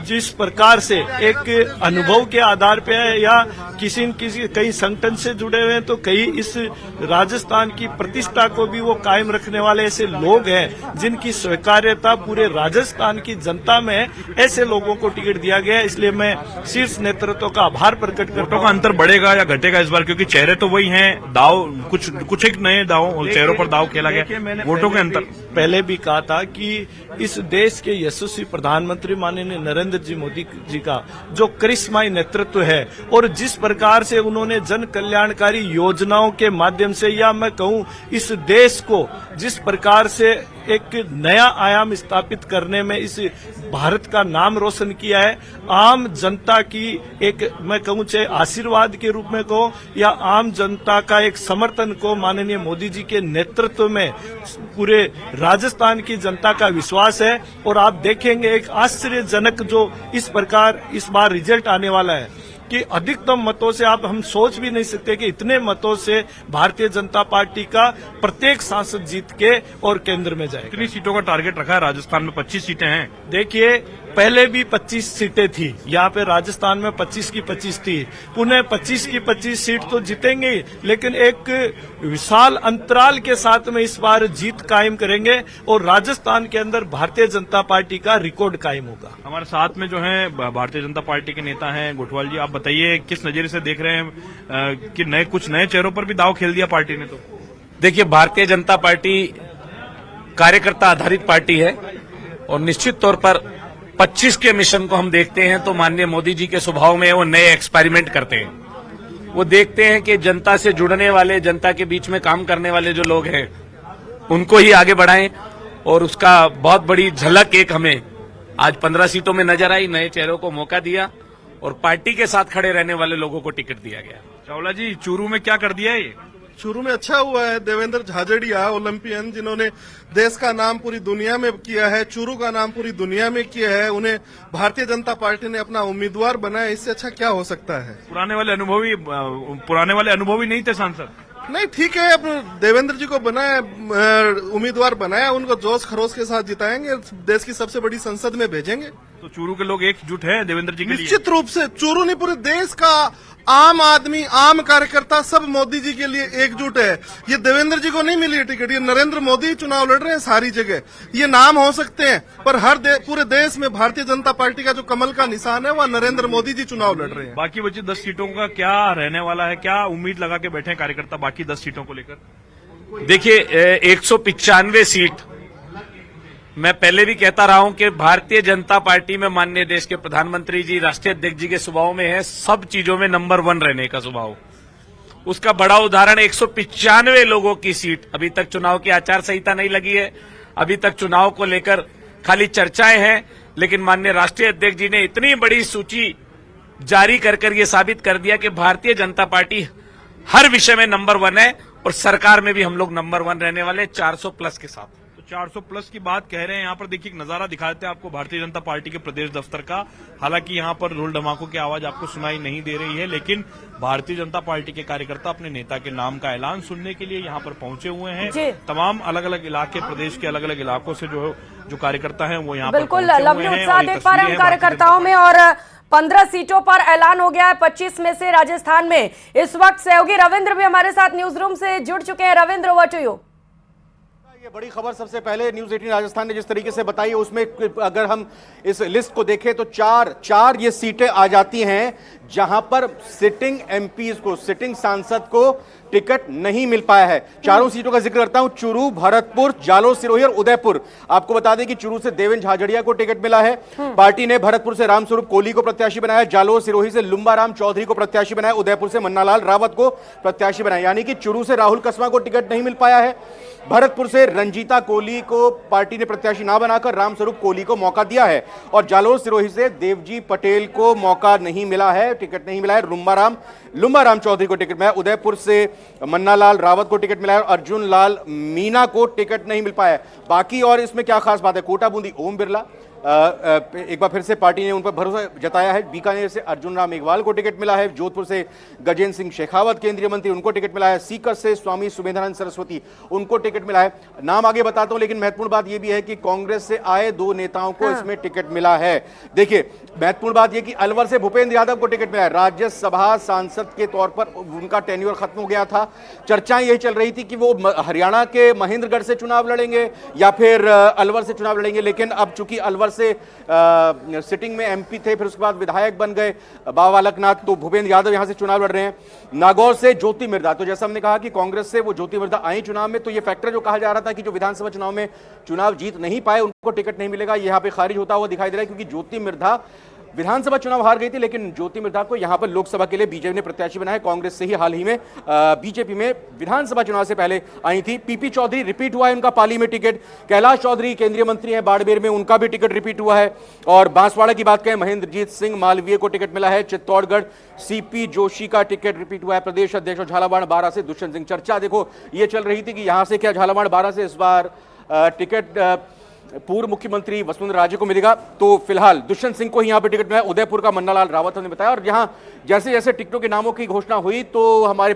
जिस प्रकार से एक अनुभव के आधार पे है या किसी कई संगठन से जुड़े हुए हैं तो कई इस राजस्थान की प्रतिष्ठा को भी वो कायम रखने वाले ऐसे लोग हैं जिनकी स्वीकार्यता पूरे राजस्थान की जनता में है। ऐसे लोगों को टिकट दिया गया है, इसलिए मैं शीर्ष नेतृत्व का आभार प्रकट करता हूं। अंतर बढ़ेगा या घटेगा इस बार, क्योंकि चेहरे तो वही हैं, दाव कुछ एक नए दाव चेहरों पर दाव खेला गया, वोटों के अंतर। पहले भी कहा था कि इस देश के यशस्वी प्रधानमंत्री माननीय नरेंद्र जी मोदी जी का जो करिश्माई नेतृत्व है और जिस प्रकार से उन्होंने जन कल्याणकारी योजनाओं के माध्यम से या मैं कहूं इस देश को जिस प्रकार से एक नया आयाम स्थापित करने में इस भारत का नाम रोशन किया है, आम जनता की एक, मैं कहूं चाहे आशीर्वाद के रूप में कहूं या आम जनता का एक समर्थन को माननीय मोदी जी के नेतृत्व में पूरे राजस्थान की जनता का विश्वास है। और आप देखेंगे एक आश्चर्यजनक जो इस प्रकार इस बार रिजल्ट आने वाला है कि अधिकतम मतों से हम सोच भी नहीं सकते कि इतने मतों से भारतीय जनता पार्टी का प्रत्येक सांसद जीत के और केंद्र में जाएगा। कितनी सीटों का टारगेट रखा है? राजस्थान में 25 सीटें हैं। देखिए, पहले भी 25 सीटें थी, यहाँ पे राजस्थान में 25 की 25 थी, पुनः 25 की 25 सीट तो जीतेंगे, लेकिन एक विशाल अंतराल के साथ में इस बार जीत कायम करेंगे और राजस्थान के अंदर भारतीय जनता पार्टी का रिकॉर्ड कायम होगा। हमारे साथ में जो है भारतीय जनता पार्टी के नेता हैं गोठवाल जी, आप बताइए किस नजरिए से देख रहे हैं कि कुछ नए चेहरों पर भी दाव खेल दिया पार्टी ने? तो देखिए, भारतीय जनता पार्टी कार्यकर्ता आधारित पार्टी है और निश्चित तौर पर 25 के मिशन को हम देखते हैं तो माननीय मोदी जी के स्वभाव में वो नए एक्सपेरिमेंट करते हैं। वो देखते हैं कि जनता से जुड़ने वाले, जनता के बीच में काम करने वाले जो लोग हैं उनको ही आगे बढ़ाएं, और उसका बहुत बड़ी झलक एक हमें आज 15 सीटों में नजर आई। नए चेहरों को मौका दिया और पार्टी के साथ खड़े रहने वाले लोगों को टिकट दिया गया। चावला जी, चूरू में क्या कर दिया है? ये शुरू में अच्छा हुआ है। देवेंद्र झाझड़िया, ओलंपियन, जिन्होंने देश का नाम पूरी दुनिया में किया है, चूरू का नाम पूरी दुनिया में किया है, उन्हें भारतीय जनता पार्टी ने अपना उम्मीदवार बनाया। इससे अच्छा क्या हो सकता है? पुराने वाले अनुभवी नहीं थे सांसद? नहीं, ठीक है, अब देवेंद्र जी को बनाया, उम्मीदवार बनाया, उनको जोश खरोश के साथ जिताएंगे, देश की सबसे बड़ी संसद में भेजेंगे। तो चूरू के लोग एकजुट है देवेंद्र जी के लिए? निश्चित रूप से चूरू नहीं, पूरे देश का आम आदमी, आम कार्यकर्ता सब मोदी जी के लिए एकजुट है। ये देवेंद्र जी को नहीं मिली है टिकट, ये नरेंद्र मोदी चुनाव लड़ रहे हैं सारी जगह। ये नाम हो सकते हैं पर पूरे देश में भारतीय जनता पार्टी का जो कमल का निशान है वह नरेंद्र मोदी जी चुनाव लड़ रहे हैं। बाकी बची 10 सीटों का क्या रहने वाला है? क्या उम्मीद लगा के बैठे हैं कार्यकर्ता बाकी 10 सीटों को लेकर? देखिए, 195 सीट, मैं पहले भी कहता रहा हूं कि भारतीय जनता पार्टी में माननीय देश के प्रधानमंत्री जी, राष्ट्रीय अध्यक्ष जी के स्वभाव में है सब चीजों में नंबर 1 रहने का स्वभाव। उसका बड़ा उदाहरण 195 लोगों की सीट। अभी तक चुनाव की आचार संहिता नहीं लगी है, अभी तक चुनाव को लेकर खाली चर्चाएं हैं, लेकिन माननीय राष्ट्रीय अध्यक्ष जी ने इतनी बड़ी सूची जारी कर ये साबित कर दिया कि भारतीय जनता पार्टी हर विषय में नंबर 1 है और सरकार में भी हम लोग नंबर 1 रहने वाले 400 प्लस के साथ। 400 प्लस की बात कह रहे हैं। यहाँ पर देखिए एक नजारा दिखा देते हैं आपको भारतीय जनता पार्टी के प्रदेश दफ्तर का। हालांकि यहाँ पर ढोल धमाकों की आवाज आपको सुनाई नहीं दे रही है, लेकिन भारतीय जनता पार्टी के कार्यकर्ता अपने नेता के नाम का ऐलान सुनने के लिए यहाँ पर पहुंचे हुए हैं। तमाम अलग अलग इलाके, प्रदेश के अलग अलग इलाकों से जो कार्यकर्ता है वो यहाँ पर बिल्कुल लवली उत्साह देख पा रहे हैं हम कार्यकर्ताओं में। और 15 सीटों पर ऐलान हो गया है, 25 में से राजस्थान में। इस वक्त सहयोगी रविंद्र भी हमारे साथ न्यूज रूम से जुड़ चुके हैं। Ravindra, over to you. ये बड़ी खबर सबसे पहले न्यूज 18 राजस्थान ने जिस तरीके से बताई है उसमें अगर हम इस लिस्ट को देखें तो चार ये सीटें आ जाती हैं जहां पर सिटिंग एमपीज को, सिटिंग सांसद को टिकट नहीं मिल पाया है। चारों सीटों का जिक्र करता हूं, चूरू, भरतपुर, जालोर सिरोही और उदयपुर। आपको बता दें कि चूरू से देवेंद्र झाझड़िया को टिकट मिला है। पार्टी ने भरतपुर से रामस्वरूप कोहली को प्रत्याशी बनाया, जालोर सिरोही से लुम्बाराम चौधरी को प्रत्याशी बनाया, उदयपुर से मन्नालाल रावत को प्रत्याशी बनाया। यानी कि चूरू से राहुल कस्वां को टिकट नहीं मिल पाया है। भरतपुर से रंजीता कोहली को पार्टी ने प्रत्याशी ना बनाकर रामस्वरूप कोहली को मौका दिया है और जालोर सिरोही से देवजी पटेल को मौका नहीं मिला है, टिकट नहीं मिला है। लुम्बाराम चौधरी को टिकट मिला है। उदयपुर से मन्नालाल रावत को टिकट मिला है और अर्जुन लाल मीणा को टिकट नहीं मिल पाया है। बाकी और इसमें क्या खास बात है, कोटा बूंदी ओम बिरला, एक बार फिर से पार्टी ने उन पर भरोसा जताया है। बीकानेर से अर्जुन राम मेघवाल को टिकट मिला है। जोधपुर से गजेंद्र सिंह शेखावत केंद्रीय मंत्री, उनको टिकट मिला है। सीकर से स्वामी सुमेधानंद सरस्वती, उनको टिकट मिला है। नाम आगे बताता हूं, लेकिन महत्वपूर्ण बात यह भी है कि कांग्रेस से आए 2 नेताओं को इसमें टिकट मिला है। देखिए, महत्वपूर्ण बात यह कि अलवर से भूपेंद्र यादव को टिकट मिला है। राज्यसभा सांसद के तौर पर उनका टेन्योर खत्म हो गया था। चर्चाएं यही चल रही थी कि वो हरियाणा के महेंद्रगढ़ से चुनाव लड़ेंगे या फिर अलवर से चुनाव लड़ेंगे, लेकिन अब चूंकि अलवर से सिटिंग में एमपी थे, फिर उसके बाद विधायक बन गए बाबा बालकनाथ, तो भूपेंद्र यादव यहां से चुनाव लड़ रहे हैं। नागौर से ज्योति मिर्धा, तो जैसा हमने कहा कि कांग्रेस से वो ज्योति मिर्धा आई चुनाव में, तो ये फैक्टर जो कहा जा रहा था कि जो विधानसभा चुनाव में चुनाव जीत नहीं पाए उनको टिकट नहीं मिलेगा, यहां पे खारिज होता हुआ दिखाई दे रहा है, क्योंकि ज्योति मिर्धा विधानसभा चुनाव हार गई थी, लेकिन ज्योति मृधा को यहां पर लोकसभा के लिए बीजेपी ने प्रत्याशी बनाया। कांग्रेस से ही हाल ही में बीजेपी में विधानसभा चुनाव से पहले आई थी। पीपी चौधरी रिपीट हुआ है उनका पाली में टिकट। कैलाश चौधरी केंद्रीय मंत्री हैं बाड़मेर में, उनका भी टिकट रिपीट हुआ है। और बांसवाड़ा की बात करें, महेंद्रजीत सिंह मालवीय को टिकट मिला है। चित्तौड़गढ़ सीपी जोशी का टिकट रिपीट हुआ है। प्रदेश अध्यक्ष और झालावाड़ बारां से दुष्यंत सिंह। चर्चा देखो ये चल रही थी कि यहां से क्या झालावाड़ बारां से इस बार टिकट पूर्व मुख्यमंत्री वसुंधरा राजे को मिलेगा, तो फिलहाल दुष्यंत सिंह को ही यहां पर टिकट मिला। उदयपुर का मन्नालाल रावत ने बताया। और यहां जैसे जैसे टिकटों के नामों की घोषणा हुई तो हमारे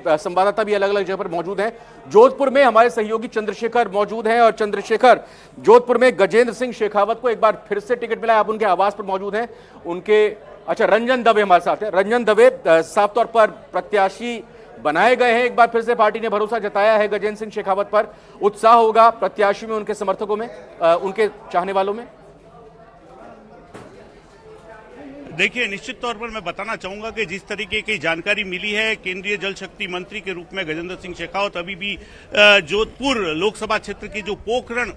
संवाददाता भी अलग अलग जगह पर मौजूद हैं। जोधपुर में हमारे सहयोगी चंद्रशेखर मौजूद हैं। और चंद्रशेखर, जोधपुर में गजेंद्र सिंह शेखावत को एक बार फिर से टिकट मिला है। आप उनके आवास पर मौजूद हैं। उनके रंजन दवे हमारे साथ हैं। रंजन दवे साफ तौर पर प्रत्याशी बनाए गए हैं। एक बार फिर से पार्टी ने भरोसा जताया है गजेंद्र सिंह शेखावत पर। उत्साह होगा प्रत्याशी में, उनके समर्थकों में, उनके चाहने वालों में। देखिए, निश्चित तौर पर मैं बताना चाहूंगा कि जिस तरीके की जानकारी मिली है, केंद्रीय जल शक्ति मंत्री के रूप में गजेंद्र सिंह शेखावत अभी भी जोधपुर लोकसभा क्षेत्र की जो पोखरण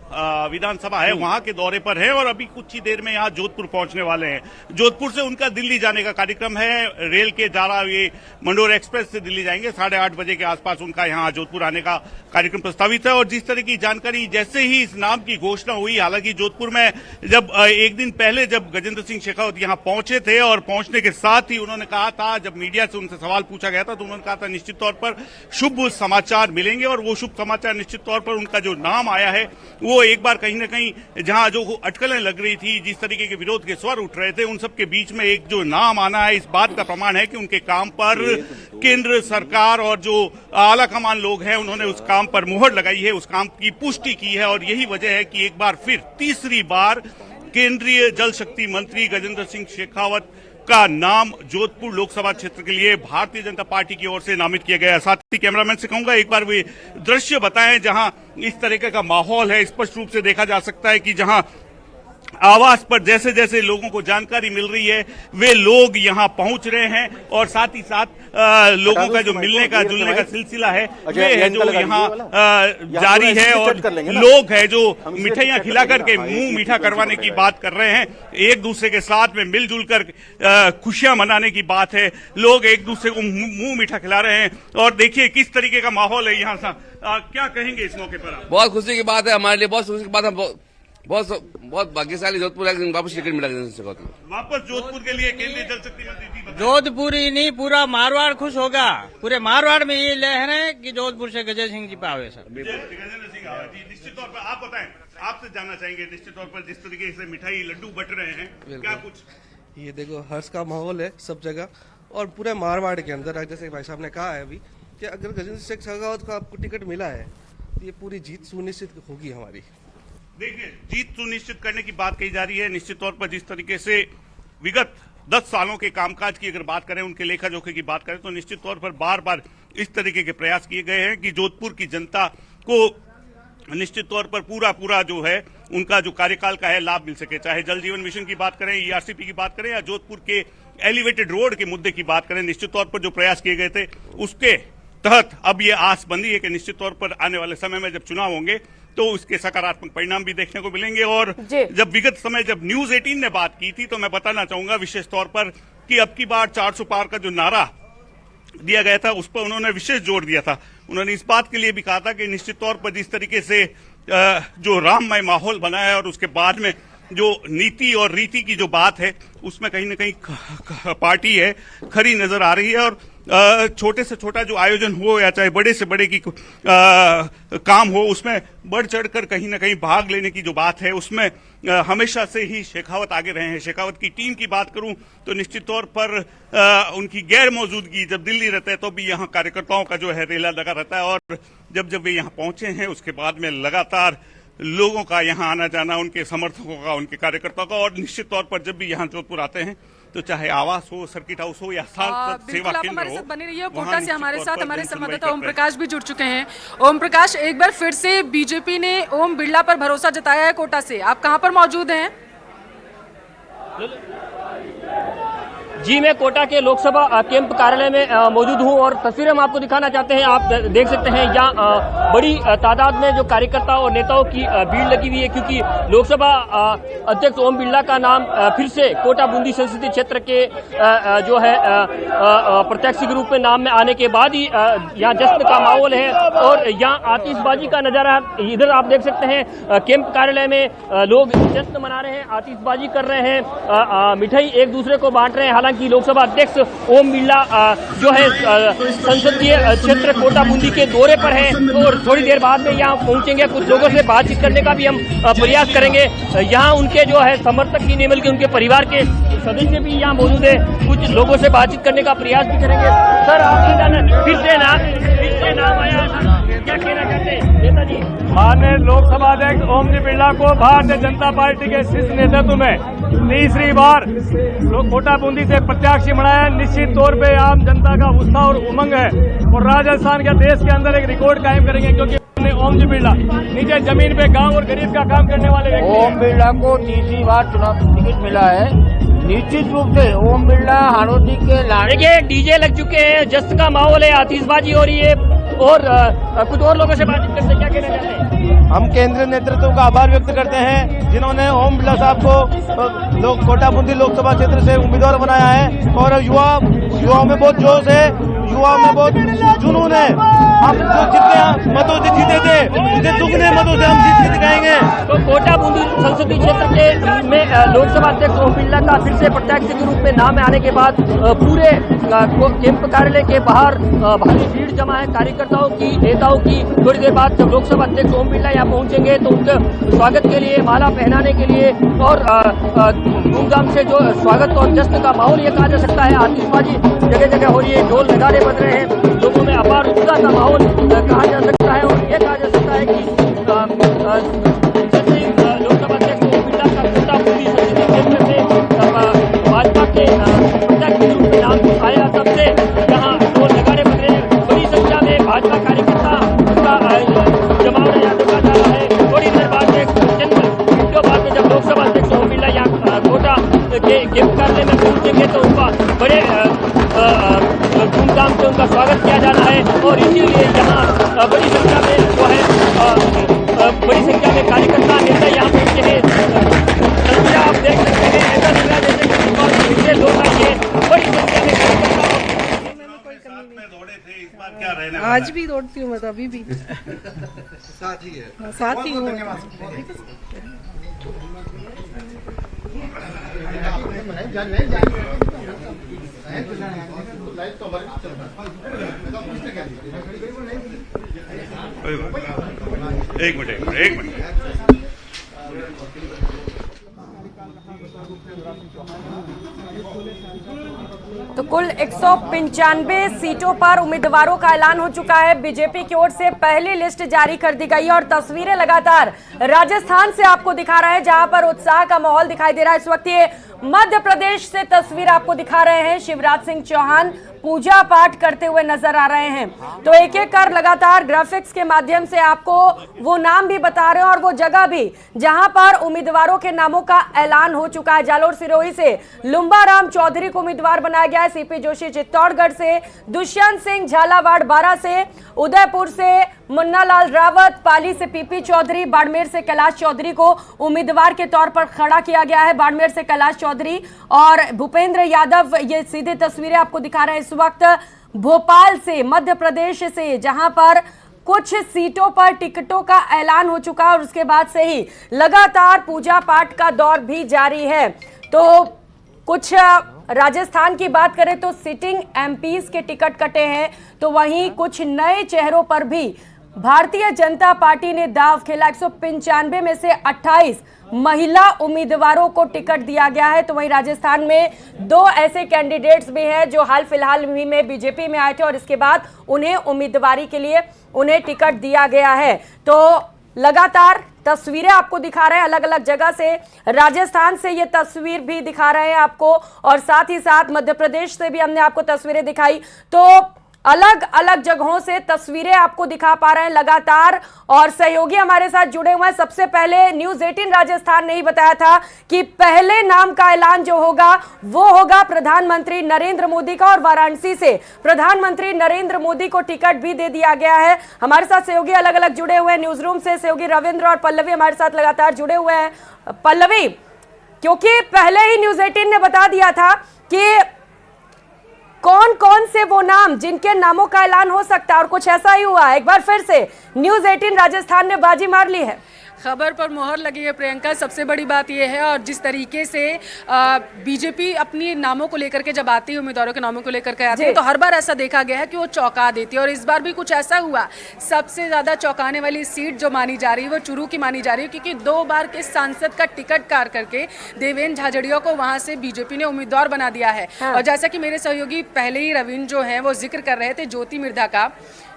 विधानसभा है वहां के दौरे पर है और अभी कुछ ही देर में यहां जोधपुर पहुंचने वाले हैं। जोधपुर से उनका दिल्ली जाने का कार्यक्रम है। रेल के द्वारा ये मंडोर एक्सप्रेस से दिल्ली जाएंगे। 8:30 बजे के आसपास उनका यहां जोधपुर आने का कार्यक्रम प्रस्तावित है। और जिस तरह की जानकारी जैसे ही इस नाम की घोषणा हुई, हालांकि जोधपुर में जब एक दिन पहले जब गजेंद्र सिंह शेखावत यहां पहुंचे थे और पहुंचने के साथ ही उन्होंने कहा था, जब मीडिया से उनसे सवाल पूछा गया था तो उन्होंने कहा था निश्चित तौर पर शुभ समाचार मिलेंगे। और वो शुभ समाचार निश्चित तौर पर उनका जो नाम आया है वो एक बार कहीं ना कहीं जहां जो अटकलें लग रही थी, जिस तरीके के विरोध के स्वर उठ रहे थे, उन सब के बीच में एक जो नाम आना है, इस बात का प्रमाण है कि उनके काम पर केंद्र सरकार और जो आला कमान लोग हैं उन्होंने उस काम पर मुहर लगाई है, उस काम की पुष्टि की है। और यही वजह है कि एक बार फिर तीसरी बार केंद्रीय जल शक्ति मंत्री गजेंद्र सिंह शेखावत का नाम जोधपुर लोकसभा क्षेत्र के लिए भारतीय जनता पार्टी की ओर से नामित किया गया। साथ ही कैमरामैन से कहूंगा एक बार वे दृश्य बताएं जहां इस तरीके का माहौल है। स्पष्ट रूप से देखा जा सकता है कि जहां आवास पर जैसे जैसे लोगों को जानकारी मिल रही है वे लोग यहां पहुंच रहे हैं और साथ ही साथ लोगों का जो मिलने का जुलने का सिलसिला है वे है जो यहां जारी है। और लोग है जो मिठाइयां खिला करके मुंह मीठा करवाने की बात कर रहे हैं, एक दूसरे के साथ में मिलजुल कर खुशियां मनाने की बात है। लोग एक दूसरे को मुंह मीठा खिला रहे हैं और देखिए किस तरीके का माहौल है यहाँ सा। क्या कहेंगे इस मौके पर? बहुत खुशी की बात है हमारे लिए, बहुत खुशी की बात है। बहुत भाग्यशाली जोधपुर वापस टिकट मिला। वापस जोधपुर के लिए केंद्रीय जल शक्ति मंत्री जी जोधपुर ही नहीं पूरा मारवाड़ खुश होगा। पूरे मारवाड़ में ये लहर है कि जोधपुर से गजेंद्र सिंह जी पावे सर। गजेंद्र सिंह जी, निश्चित तौर पर आप बताएं, आपसे जानना चाहेंगे निश्चित तौर पर जिस तरीके से मिठाई लड्डू बट रहे हैं, क्या कुछ? ये देखो हर्ष का माहौल है सब जगह और पूरे मारवाड़ के अंदर। जैसे भाई साहब ने कहा है अभी कि अगर गजेंद्र सिंह शेखावत को आपको टिकट मिला है तो ये पूरी जीत सुनिश्चित होगी हमारी। देखिए, जीत सुनिश्चित करने की बात कही जा रही है। निश्चित तौर पर जिस तरीके से विगत 10 सालों के कामकाज की अगर बात करें, उनके लेखा जोखे की बात करें, तो निश्चित तौर पर बार बार इस तरीके के प्रयास किए गए हैं कि जोधपुर की जनता को निश्चित तौर पर पूरा जो है उनका जो कार्यकाल का है लाभ मिल सके। चाहे जल जीवन मिशन की बात करें, ईआरसीपी की बात करें या जोधपुर के एलिवेटेड रोड के मुद्दे की बात करें, निश्चित तौर पर जो प्रयास किए गए थे उसके तहत अब ये आस बंधी है कि निश्चित तौर पर आने वाले समय में जब चुनाव होंगे तो उसके सकारात्मक परिणाम भी देखने को मिलेंगे। और जब विगत समय जब न्यूज 18 ने बात की थी तो मैं बताना चाहूंगा विशेष तौर पर कि अब की बार 400 पार का जो नारा दिया गया था उस पर उन्होंने विशेष जोर दिया था। उन्होंने इस बात के लिए भी कहा था कि निश्चित तौर पर जिस तरीके से जो राममय माहौल बना है और उसके बाद में जो नीति और रीति की जो बात है उसमें कहीं ना कहीं पार्टी है खरी नजर आ रही है। और छोटे से छोटा जो आयोजन हो या चाहे बड़े से बड़े की काम हो, उसमें बढ़ चढ़कर कहीं ना कहीं भाग लेने की जो बात है उसमें हमेशा से ही शेखावत आगे रहे हैं। शेखावत की टीम की बात करूं तो निश्चित तौर पर उनकी गैर मौजूदगी जब दिल्ली रहते हैं तो भी यहाँ कार्यकर्ताओं का जो है रेला लगा रहता है। और जब वे यहाँ पहुंचे हैं उसके बाद में लगातार लोगों का यहाँ आना जाना, उनके समर्थकों का, उनके कार्यकर्ताओं का। और निश्चित तौर पर जब भी यहाँ जोधपुर आते हैं तो चाहे आवास हो, सर्किट हाउस हो या सांसद सेवा केंद्र हो, हमारे साथ बने रहिए। कोटा से हमारे साथ हमारे संवाददाता ओम प्रकाश भी जुड़ चुके हैं। ओम प्रकाश, एक बार फिर से बीजेपी ने ओम बिरला पर भरोसा जताया है कोटा से, आप कहां पर मौजूद हैं? जी, मैं कोटा के लोकसभा कैंप कार्यालय में मौजूद हूं और तस्वीरें हम आपको दिखाना चाहते हैं। आप देख सकते हैं यहाँ बड़ी तादाद में जो कार्यकर्ता और नेताओं की भीड़ लगी हुई है, क्योंकि लोकसभा अध्यक्ष ओम बिरला का नाम फिर से कोटा बूंदी संसदीय क्षेत्र के जो है प्रत्याशी के रूप में नाम में आने के बाद ही यहाँ जश्न का माहौल है और यहाँ आतिशबाजी का नजारा इधर आप देख सकते हैं। कैंप कार्यालय में लोग जश्न मना रहे हैं, आतिशबाजी कर रहे हैं, मिठाई एक दूसरे को बांट रहे हैं। हालांकि लोकसभा अध्यक्ष ओम बिरला जो है संसदीय क्षेत्र कोटा बूंदी के दौरे पर है और थोड़ी देर बाद में यहाँ पहुंचेंगे। कुछ लोगों से बातचीत करने का भी हम प्रयास करेंगे। यहाँ उनके जो है समर्थक ही नहीं बल्कि उनके परिवार के सदस्य भी यहाँ मौजूद है। कुछ लोगों से बातचीत करने का प्रयास भी करेंगे। सर, आपने फिर से नाम आया, क्या कहना चाहते हैं नेताजी? माननीय लोकसभा अध्यक्ष ओम जी बिरला को भारतीय जनता पार्टी के शीर्ष नेतृत्व में तीसरी बार कोटा बूंदी से प्रत्याशी बनाया। निश्चित तौर पे आम जनता का उत्साह और उमंग है और राजस्थान के देश के अंदर एक रिकॉर्ड कायम करेंगे, क्योंकि ओम जी बिरला नीचे जमीन पे गांव और गरीब का काम करने वाले व्यक्ति। ओम बिरला को तीसरी बार चुनाव टिकट मिला है। निश्चित रूप से ओम बिरला हाड़ोती के देखिए डीजे लग चुके हैं, जश्न का माहौल है, आतिशबाजी हो रही है और कुछ और लोगों से बातचीत करते क्या कहना चाहते हैं? हम केंद्रीय नेतृत्व का आभार व्यक्त करते हैं जिन्होंने ओम बिरला साहब को कोटा बूंदी लोकसभा क्षेत्र से उम्मीदवार बनाया है और युवाओं में बहुत जोश है, युवाओं में बहुत जुनून है। हम जो जितने मतों से जीते थे उतने दुगने मतों से हम जीत के दिखाएंगे। तो कोटा बूंदी संसदीय क्षेत्र के में लोकसभा अध्यक्ष ओम बिरला का फिर से प्रत्याशी के रूप में नाम आने के बाद पूरे कैंप कार्यालय के बाहर भारी भीड़ जमा है कार्यकर्ताओं की, नेताओं की। थोड़ी देर बाद जब लोकसभा अध्यक्ष ओम बिरला यहाँ पहुंचेंगे तो उनके स्वागत के लिए, माला पहनाने के लिए और धूमधाम से जो स्वागत और जश्न का माहौल ये कहा जा सकता है। आतिशबाजी जगह जगह हो रही है, ढोल नगाड़े बज रहे हैं, लोगों में अपार उत्साह का माहौल कहा जा सकता है और ये कहा जा सकता है कि लोकसभा अध्यक्ष ओम बिरला का कोटा बूंदी संसदीय क्षेत्र से भाजपा के प्रत्याशी के रूप में नाम आया, तब से यहाँ ढोल नगाड़े बज रहे हैं। बड़ी संख्या में भाजपा कार्यकर्ता का जमाव यहाँ देखा जा रहा है। थोड़ी देर बाद बाद में जब लोकसभा अध्यक्ष ओम बिरला यहाँ कोटा के कैंप कार्यालय में पहुंचेंगे तो उनका बड़े धूमधाम से उनका स्वागत किया जाना है और इसीलिए यहाँ बड़ी संख्या में जो है बड़ी संख्या में कार्यकर्ता नेता यहाँ पहुंचे हैं। संख्या आप देख सकते हैं, ऐसा लग रहा है जैसे लोग आएंगे। बड़ी संख्या में कार्यकर्ता आज भी दौड़ती हूँ, मैं तो अभी भी साथ ही है, साथ ही हूँ। एक मिनट। तो कुल 195 सीटों पर उम्मीदवारों का ऐलान हो चुका है। बीजेपी की ओर से पहली लिस्ट जारी कर दी गई है और तस्वीरें लगातार राजस्थान से आपको दिखा रहे हैं, जहां पर उत्साह का माहौल दिखाई दे रहा है। इस वक्त ये मध्य प्रदेश से तस्वीर आपको दिखा रहे हैं। शिवराज सिंह चौहान पूजा पाठ करते हुए नजर आ रहे हैं। तो एक एक कर लगातार ग्राफिक्स के माध्यम से आपको वो नाम भी बता रहे हैं और वो जगह भी जहां पर उम्मीदवारों के नामों का ऐलान हो चुका है। जालोर सिरोही से लुम्बा राम चौधरी को उम्मीदवार बनाया गया है। सीपी जोशी चित्तौड़गढ़ से, दुष्यंत सिंह झालावाड़ बारा से, उदयपुर से मुन्ना लाल रावत, पाली से पीपी चौधरी, बाड़मेर से कैलाश चौधरी को उम्मीदवार के तौर पर खड़ा किया गया है। बाड़मेर से कैलाश चौधरी और भूपेंद्र यादव, ये सीधे तस्वीरें आपको दिखा रहे हैं इस वक्त भोपाल से, मध्य प्रदेश से, जहां पर कुछ सीटों पर टिकटों का ऐलान हो चुका है और उसके बाद से ही लगातार पूजा पाठ का दौर भी जारी है। तो कुछ राजस्थान की बात करें तो सिटिंग एमपीज के टिकट कटे हैं, तो वहीं कुछ नए चेहरों पर भी भारतीय जनता पार्टी ने दाव खेला। 195 में से 28 महिला उम्मीदवारों को टिकट दिया गया है। तो वहीं राजस्थान में 2 ऐसे कैंडिडेट्स भी हैं जो हाल फिलहाल में बीजेपी में आए थे और इसके बाद उन्हें उम्मीदवारी के लिए उन्हें टिकट दिया गया है। तो लगातार तस्वीरें आपको दिखा रहे हैं अलग अलग जगह से। राजस्थान से ये तस्वीर भी दिखा रहे हैं आपको और साथ ही साथ मध्य प्रदेश से भी हमने आपको तस्वीरें दिखाई। तो अलग अलग जगहों से तस्वीरें आपको दिखा पा रहे हैं लगातार, और सहयोगी हमारे साथ जुड़े हुए हैं। सबसे पहले न्यूज 18 राजस्थान ने ही बताया था कि पहले नाम का ऐलान जो होगा वो होगा प्रधानमंत्री नरेंद्र मोदी का, और वाराणसी से प्रधानमंत्री नरेंद्र मोदी को टिकट भी दे दिया गया है। हमारे साथ सहयोगी अलग अलग जुड़े हुए हैं। न्यूज रूम से सहयोगी रविंद्र और पल्लवी हमारे साथ लगातार जुड़े हुए हैं। पल्लवी, क्योंकि पहले ही न्यूज 18 ने बता दिया था कि कौन कौन से वो नाम जिनके नामों का ऐलान हो सकता है, और कुछ ऐसा ही हुआ। एक बार फिर से न्यूज 18 राजस्थान ने बाजी मार ली है। खबर पर मोहर लगी है प्रियंका। सबसे बड़ी बात यह है, और जिस तरीके से बीजेपी अपनी नामों को लेकर के जब आती है, उम्मीदवारों के नामों को लेकर के आती है, तो हर बार ऐसा देखा गया है कि वो चौंका देती है, और इस बार भी कुछ ऐसा हुआ। सबसे ज्यादा चौंकाने वाली सीट जो मानी जा रही है वो चुरू की मानी जा रही है, क्योंकि 2 बार के सांसद का टिकट कार करके देवेंद्र झाझड़िया को वहां से बीजेपी ने उम्मीदवार बना दिया है। और जैसा कि मेरे सहयोगी पहले ही रविंद्र जो है वो जिक्र कर रहे थे ज्योति मिर्धा का,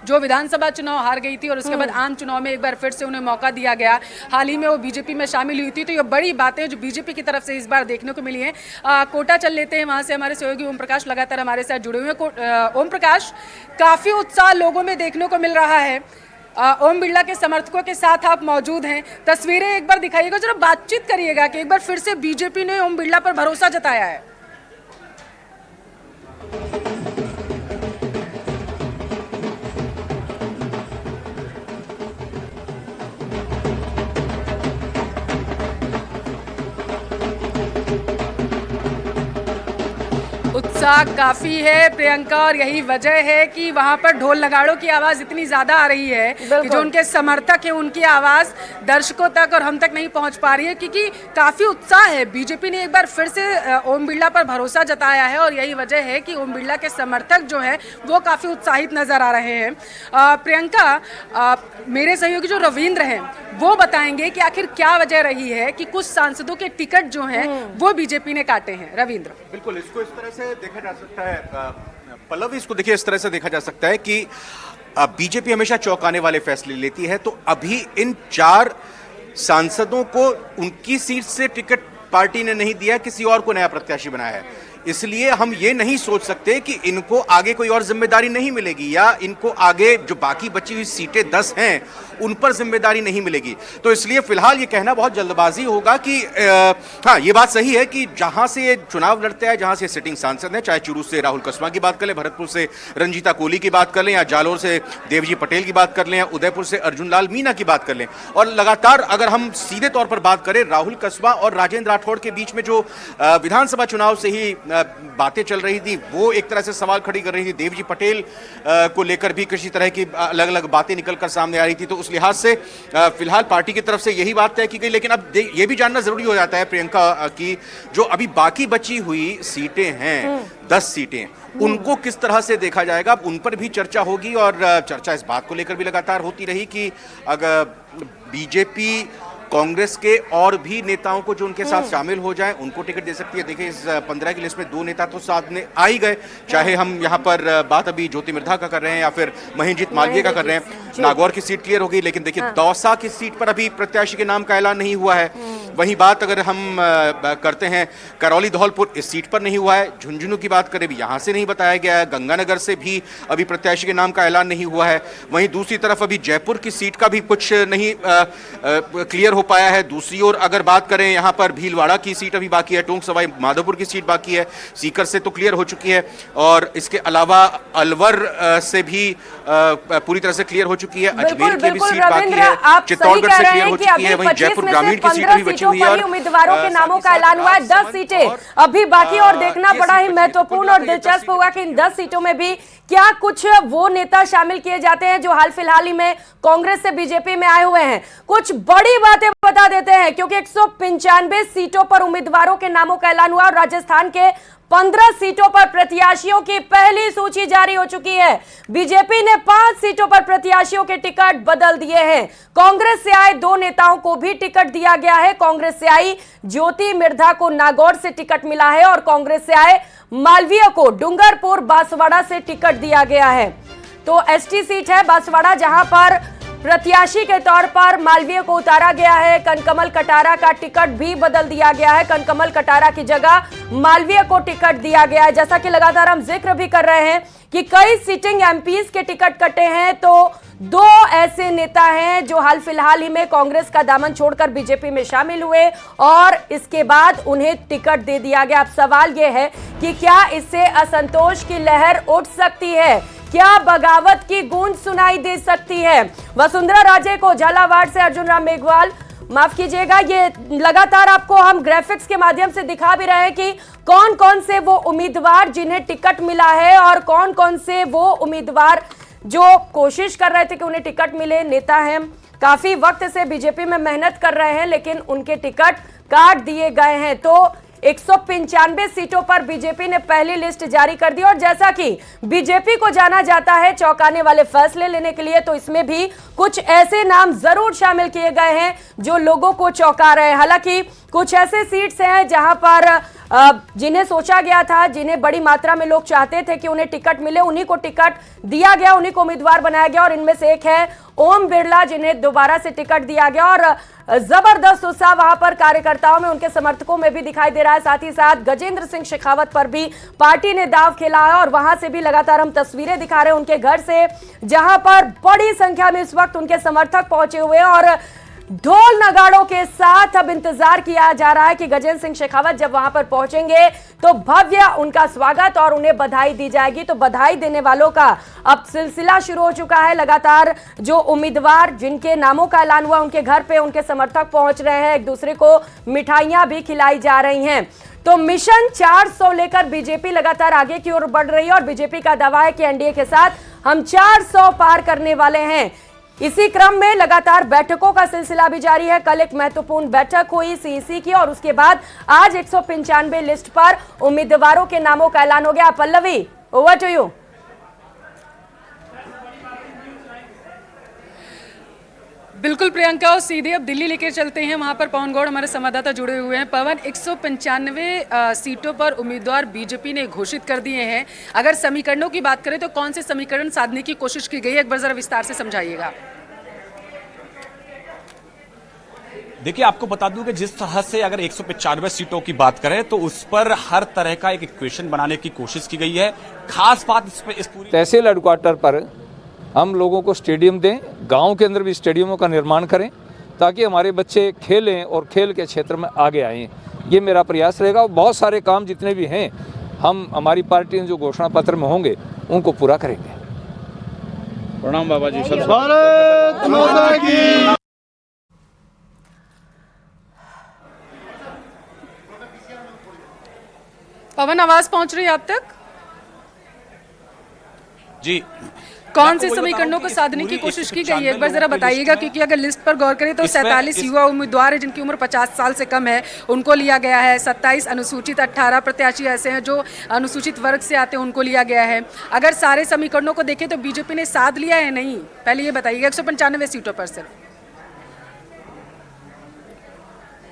जो विधानसभा चुनाव हार गई थी और उसके बाद आम चुनाव में एक बार फिर से उन्हें मौका दिया गया। हाल ही में वो बीजेपी में शामिल हुई थी। तो ये बड़ी बातें जो बीजेपी की तरफ से इस बार देखने को मिली हैं। कोटा चल लेते हैं, वहां से हमारे सहयोगी ओम प्रकाश लगातार हमारे साथ जुड़े हुए हैं। ओम प्रकाश, काफी उत्साह लोगों में देखने को मिल रहा है। ओम बिरला के समर्थकों के साथ आप मौजूद हैं, तस्वीरें एक बार दिखाइएगा, जरा बातचीत करिएगा कि एक बार फिर से बीजेपी ने ओम बिरला पर भरोसा जताया है। उत्साह काफी है प्रियंका, और यही वजह है कि वहां पर ढोल नगाड़ों की आवाज इतनी ज्यादा आ रही है कि जो उनके समर्थक हैं उनकी आवाज दर्शकों तक और हम तक नहीं पहुंच पा रही है, क्योंकि काफी उत्साह है। बीजेपी ने एक बार फिर से ओम बिरला पर भरोसा जताया है, और यही वजह है कि ओम बिरला के समर्थक जो है वो काफी उत्साहित नजर आ रहे हैं। प्रियंका, मेरे सहयोगी जो रविंद्र हैं वो बताएंगे कि आखिर क्या वजह रही है कि कुछ सांसदों के टिकट जो हैं वो बीजेपी ने काटे हैं। रविंद्र, बिल्कुल, इसको इस तरह से देखा जा सकता है पल्लवी, इसको देखिए इस तरह से देखा जा सकता है कि बीजेपी हमेशा चौंकाने वाले फैसले लेती है। तो अभी इन 4 सांसदों को उनकी सीट से टिकट पार्टी ने नहीं दिया, किसी और को नया प्रत्याशी बनाया है। इसलिए हम ये नहीं सोच सकते कि इनको आगे कोई और जिम्मेदारी नहीं मिलेगी, या इनको आगे जो बाकी बची हुई सीटें 10 हैं उन पर जिम्मेदारी नहीं मिलेगी। तो इसलिए फिलहाल ये कहना बहुत जल्दबाजी होगा कि हाँ, ये बात सही है कि जहां से ये चुनाव लड़ते हैं, जहां से सिटिंग सांसद हैं, चाहे चुरू से राहुल कस्वां की बात कर लें, भरतपुर से रंजीता कोहली की बात कर लें, या जालोर से देवजी पटेल की बात कर लें, या उदयपुर से अर्जुन लाल मीणा की बात कर लें, और लगातार अगर हम सीधे तौर पर बात करें राहुल कस्वां और राजेंद्र राठौड़ के बीच में जो विधानसभा चुनाव से ही बातें चल रही थी, वो एक तरह से सवाल खड़ी कर रही थी। देवजी पटेल को लेकर भी किसी तरह की अलग अलग बातें निकलकर सामने आ रही थी। तो उस लिहाज से फिलहाल पार्टी की तरफ से यही बात तय की गई। लेकिन अब ये भी जानना जरूरी हो जाता है प्रियंका कि जो अभी बाकी बची हुई सीटें हैं, 10 सीटें, उनको किस तरह से देखा जाएगा, अब उन पर भी चर्चा होगी। और चर्चा इस बात को लेकर भी लगातार होती रही कि अगर बीजेपी कांग्रेस के और भी नेताओं को जो उनके साथ शामिल हो जाएं उनको टिकट दे सकती है। देखिए, इस 15 की लिस्ट में 2 नेता तो साथ में आ ही गए, चाहे हम यहाँ पर बात अभी ज्योति मिर्धा का कर रहे हैं या फिर महेंद्रजीत मालवीय का कर रहे हैं। नागौर की सीट क्लियर हो गई, लेकिन देखिए दौसा की सीट पर अभी प्रत्याशी के नाम का ऐलान नहीं हुआ है। वही बात अगर हम करते हैं करौली धौलपुर, इस सीट पर नहीं हुआ है। झुंझुनू की बात करें भी यहाँ से नहीं बताया गया है। गंगानगर से भी अभी प्रत्याशी के नाम का ऐलान नहीं हुआ है। वहीं दूसरी तरफ अभी जयपुर की सीट का भी कुछ नहीं क्लियर हो पाया है। दूसरी ओर अगर बात करें यहाँ पर भीलवाड़ा की सीट अभी बाकी है, टोंक सवाई माधोपुर की सीट बाकी है, सीकर से तो क्लियर हो चुकी है, और इसके अलावा अलवर से भी पूरी तरह से क्लियर हो चुकी है। अजमेर की भी सीट बाकी है, चित्तौड़गढ़ से क्लियर हो चुकी है। वहीं जयपुर ग्रामीण की सीट भी बची हुई है, और उम्मीदवारों के नामों का ऐलान हुआ है। 10 सीटें अभी बाकी, और देखना बड़ा ही महत्वपूर्ण और दिलचस्प होगा कि इन 10 सीटों में भी क्या कुछ वो नेता शामिल किए जाते हैं जो हाल फिलहाल ही में कांग्रेस से बीजेपी में आए हुए हैं। कुछ बड़ी बातें बता देते हैं, क्योंकि 195 सीटों पर उम्मीदवारों के नामों का ऐलान हुआ, और राजस्थान के 15 सीटों पर प्रत्याशियों की पहली सूची जारी हो चुकी है। बीजेपी ने 5 सीटों पर प्रत्याशियों के टिकट बदल दिए हैं। कांग्रेस से आए 2 नेताओं को भी टिकट दिया गया है। कांग्रेस से आई ज्योति मिर्धा को नागौर से टिकट मिला है, और कांग्रेस से आए मालवीय को डूंगरपुर बांसवाड़ा से टिकट दिया गया है। तो एसटी सीट है बांसवाड़ा, जहां पर प्रत्याशी के तौर पर मालवीय को उतारा गया है। कनकमल कटारा का टिकट भी बदल दिया गया है। कनकमल कटारा की जगह मालवीय को टिकट दिया गया है। जैसा कि लगातार हम जिक्र भी कर रहे हैं कि कई सिटिंग एमपीज के टिकट कटे हैं, तो 2 ऐसे नेता हैं जो हाल फिलहाल ही में कांग्रेस का दामन छोड़कर बीजेपी में शामिल हुए और इसके बाद उन्हें टिकट दे दिया गया। अब सवाल यह है कि क्या इससे असंतोष की लहर उठ सकती है, क्या बगावत की गूंज सुनाई दे सकती है? वसुंधरा राजे को झालावाड़ से अर्जुन राम मेघवाल, माफ कीजिएगा, ये लगातार आपको हम ग्राफिक्स के माध्यम से दिखा भी रहे हैं कि कौन कौन से वो उम्मीदवार जिन्हें टिकट मिला है और कौन कौन से वो उम्मीदवार जो कोशिश कर रहे थे कि उन्हें टिकट मिले। नेता हैं, काफी वक्त से बीजेपी में मेहनत कर रहे हैं, लेकिन उनके टिकट काट दिए गए हैं। तो 195 सीटों पर बीजेपी ने पहली लिस्ट जारी कर दी और जैसा कि बीजेपी को जाना जाता है चौंकाने वाले फैसले लेने के लिए, तो इसमें भी कुछ ऐसे नाम जरूर शामिल किए गए हैं जो लोगों को चौंका रहे हैं। हालांकि कुछ ऐसे सीट्स हैं जहां पर जिन्हें सोचा गया था, जिन्हें बड़ी मात्रा में लोग चाहते थे कि उन्हें टिकट मिले, उन्हीं को टिकट दिया गया, उन्हीं को उम्मीदवार बनाया गया और इनमें से एक है ओम बिरला, जिन्हें दोबारा से टिकट दिया गया और जबरदस्त उत्साह वहां पर कार्यकर्ताओं में, उनके समर्थकों में भी दिखाई दे रहा है। साथ ही साथ गजेंद्र सिंह शेखावत पर भी पार्टी ने दाव खेला है और वहां से भी लगातार हम तस्वीरें दिखा रहे हैं उनके घर से, जहां पर बड़ी संख्या में इस वक्त उनके समर्थक पहुंचे हुए हैं और ढोल नगाड़ों के साथ अब इंतजार किया जा रहा है कि गजेंद्र सिंह शेखावत जब वहां पर पहुंचेंगे तो भव्य उनका स्वागत और उन्हें बधाई दी जाएगी। तो बधाई देने वालों का अब सिलसिला शुरू हो चुका है। लगातार जो उम्मीदवार जिनके नामों का ऐलान हुआ उनके घर पे उनके समर्थक पहुंच रहे हैं, एक दूसरे को मिठाइयां भी खिलाई जा रही हैं। तो मिशन 400 लेकर बीजेपी लगातार आगे की ओर बढ़ रही है और बीजेपी का दावा है कि एनडीए के साथ हम 400 पार करने वाले हैं। इसी क्रम में लगातार बैठकों का सिलसिला भी जारी है। कल एक महत्वपूर्ण बैठक हुई सीईसी की और उसके बाद आज 195 लिस्ट पर उम्मीदवारों के नामों का ऐलान हो गया। Pallavi, over to you. बिल्कुल प्रियंका, और सीधे अब दिल्ली लेकर चलते हैं। वहां पर पवन गौड़ हमारे संवाददाता जुड़े हुए हैं। पवन, 195 सीटों पर उम्मीदवार बीजेपी ने घोषित कर दिए हैं। अगर समीकरणों की बात करें तो कौन से समीकरण साधने की कोशिश की गई है, एक बार जरा विस्तार से समझाइएगा। देखिए, आपको बता दूं कि जिस तरह से अगर 195 सीटों की बात करें तो उस पर हर तरह का एक इक्वेशन बनाने की कोशिश की गई है। खास बात इस पूरी तहसील हेडक्वार्टर पर हम लोगों को स्टेडियम दें, गांव के अंदर भी स्टेडियमों का निर्माण करें ताकि हमारे बच्चे खेलें और खेल के क्षेत्र में आगे आएं। ये मेरा प्रयास रहेगा। बहुत सारे काम जितने भी हैं हम हमारी पार्टी ने जो घोषणा पत्र में होंगे उनको पूरा करेंगे। प्रणाम बाबा जी। भारत माता की। पवन, आवाज पहुंच रही है आप तक? जी, कौन से समीकरणों को साधने की कोशिश की गई है, एक बार जरा बताइएगा। क्योंकि अगर लिस्ट पर गौर करें तो 47 युवा उम्मीदवार हैं जिनकी उम्र 50 साल से कम है, उनको लिया गया है। 27 अनुसूचित, 18 प्रत्याशी ऐसे हैं जो अनुसूचित वर्ग से आते हैं, उनको लिया गया है। अगर सारे समीकरणों को देखें तो बीजेपी ने साध लिया है नहीं, पहले ये बताइएगा। 195 सीटों पर सिर्फ।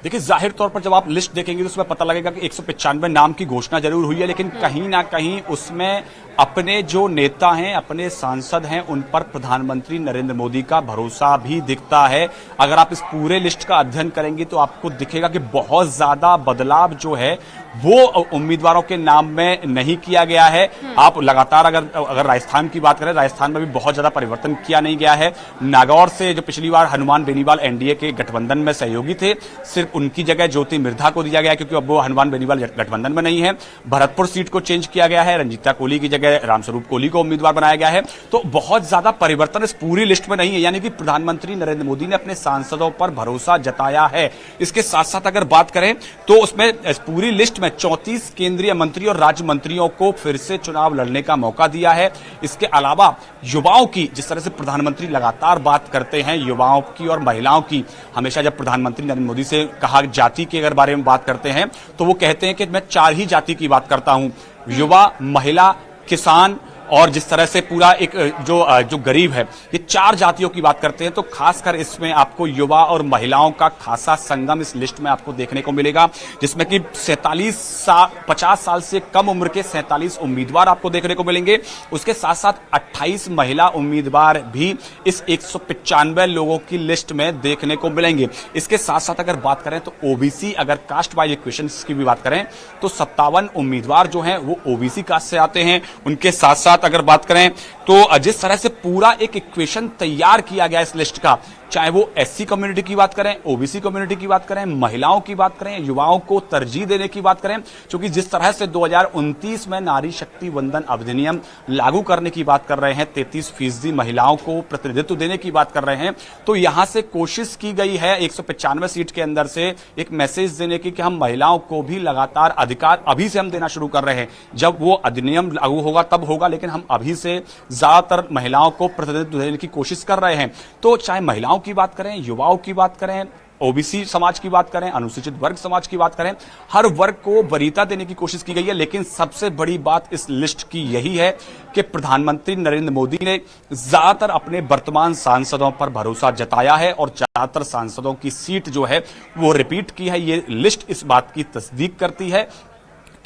देखिए, जाहिर तौर पर जब आप लिस्ट देखेंगे तो उसमें पता लगेगा कि 195 नाम की घोषणा जरूर हुई है, लेकिन कहीं ना कहीं उसमें अपने जो नेता हैं, अपने सांसद हैं, उन पर प्रधानमंत्री नरेंद्र मोदी का भरोसा भी दिखता है। अगर आप इस पूरे लिस्ट का अध्ययन करेंगे तो आपको दिखेगा कि बहुत ज्यादा बदलाव जो है वो उम्मीदवारों के नाम में नहीं किया गया है। आप लगातार अगर राजस्थान की बात करें, राजस्थान में भी बहुत ज्यादा परिवर्तन किया नहीं गया है। नागौर से जो पिछली बार हनुमान बेनीवाल एनडीए के गठबंधन में सहयोगी थे, सिर्फ उनकी जगह ज्योति मिर्धा को दिया गया क्योंकि अब वो हनुमान बेनीवाल गठबंधन में नहीं है। भरतपुर सीट को चेंज किया गया है, रंजीता कोहली की जगह रामस्वरूप कोहली को उम्मीदवार बनाया गया है। तो बहुत ज्यादा परिवर्तन इस पूरी लिस्ट में नहीं है, यानी कि प्रधानमंत्री नरेंद्र मोदी ने अपने सांसदों पर भरोसा जताया है। इसके साथ साथ अगर बात करें तो उसमें इस पूरी लिस्ट में 34 केंद्रीय मंत्री और राज्य मंत्रियों को फिर से चुनाव लड़ने का मौका दिया है। इसके अलावा युवाओं की, जिस तरह से प्रधानमंत्री लगातार बात करते हैं युवाओं की और महिलाओं की, हमेशा जब प्रधानमंत्री नरेंद्र मोदी से कहा जाति के अगर बारे में बात करते हैं तो वो कहते हैं कि मैं 4 ही जाति की बात करता हूं, युवा, महिला, किसान और जिस तरह से पूरा एक जो गरीब है, ये 4 जातियों की बात करते हैं। तो खासकर इसमें आपको युवा और महिलाओं का खासा संगम इस लिस्ट में आपको देखने को मिलेगा, जिसमें कि 50 साल से कम उम्र के 47 उम्मीदवार आपको देखने को मिलेंगे। उसके साथ साथ 28 महिला उम्मीदवार भी इस 195 लोगों की लिस्ट में देखने को मिलेंगे। इसके साथ साथ अगर बात करें तो ओबीसी, अगर कास्ट वाइज इक्वेशंस की भी बात करें तो 57 उम्मीदवार जो हैं वो ओबीसी कास्ट से आते हैं। उनके साथ साथ साथ अगर बात करें तो जिस तरह से पूरा एक इक्वेशन तैयार किया गया इस लिस्ट का, चाहे वो एससी कम्युनिटी की बात करें, ओबीसी कम्युनिटी की बात करें, महिलाओं की बात करें, युवाओं को तरजीह देने की बात करें, क्योंकि जिस तरह से 2029 में नारी शक्ति वंदन अधिनियम लागू करने की बात कर रहे हैं, 33% महिलाओं को प्रतिनिधित्व देने की बात कर रहे हैं, तो यहां से कोशिश की गई है 195 सीट के अंदर से एक मैसेज देने की कि हम महिलाओं को भी लगातार अधिकार अभी से हम देना शुरू कर रहे हैं। जब वो अधिनियम लागू होगा तब होगा, लेकिन हम अभी से ज्यादातर महिलाओं को प्रतिनिधित्व देने की कोशिश कर रहे हैं। तो चाहे महिलाओं की बात करें, युवाओं की बात करें, ओबीसी समाज की बात करें, अनुसूचित वर्ग समाज की बात करें, हर वर्ग को वरीयता देने की कोशिश की गई है। लेकिन सबसे बड़ी बात इस लिस्ट की यही है कि प्रधानमंत्री नरेंद्र मोदी ने ज्यादातर अपने वर्तमान सांसदों पर भरोसा जताया है और ज्यादातर सांसदों की सीट जो है वो रिपीट की है। ये लिस्ट इस बात की तस्दीक करती है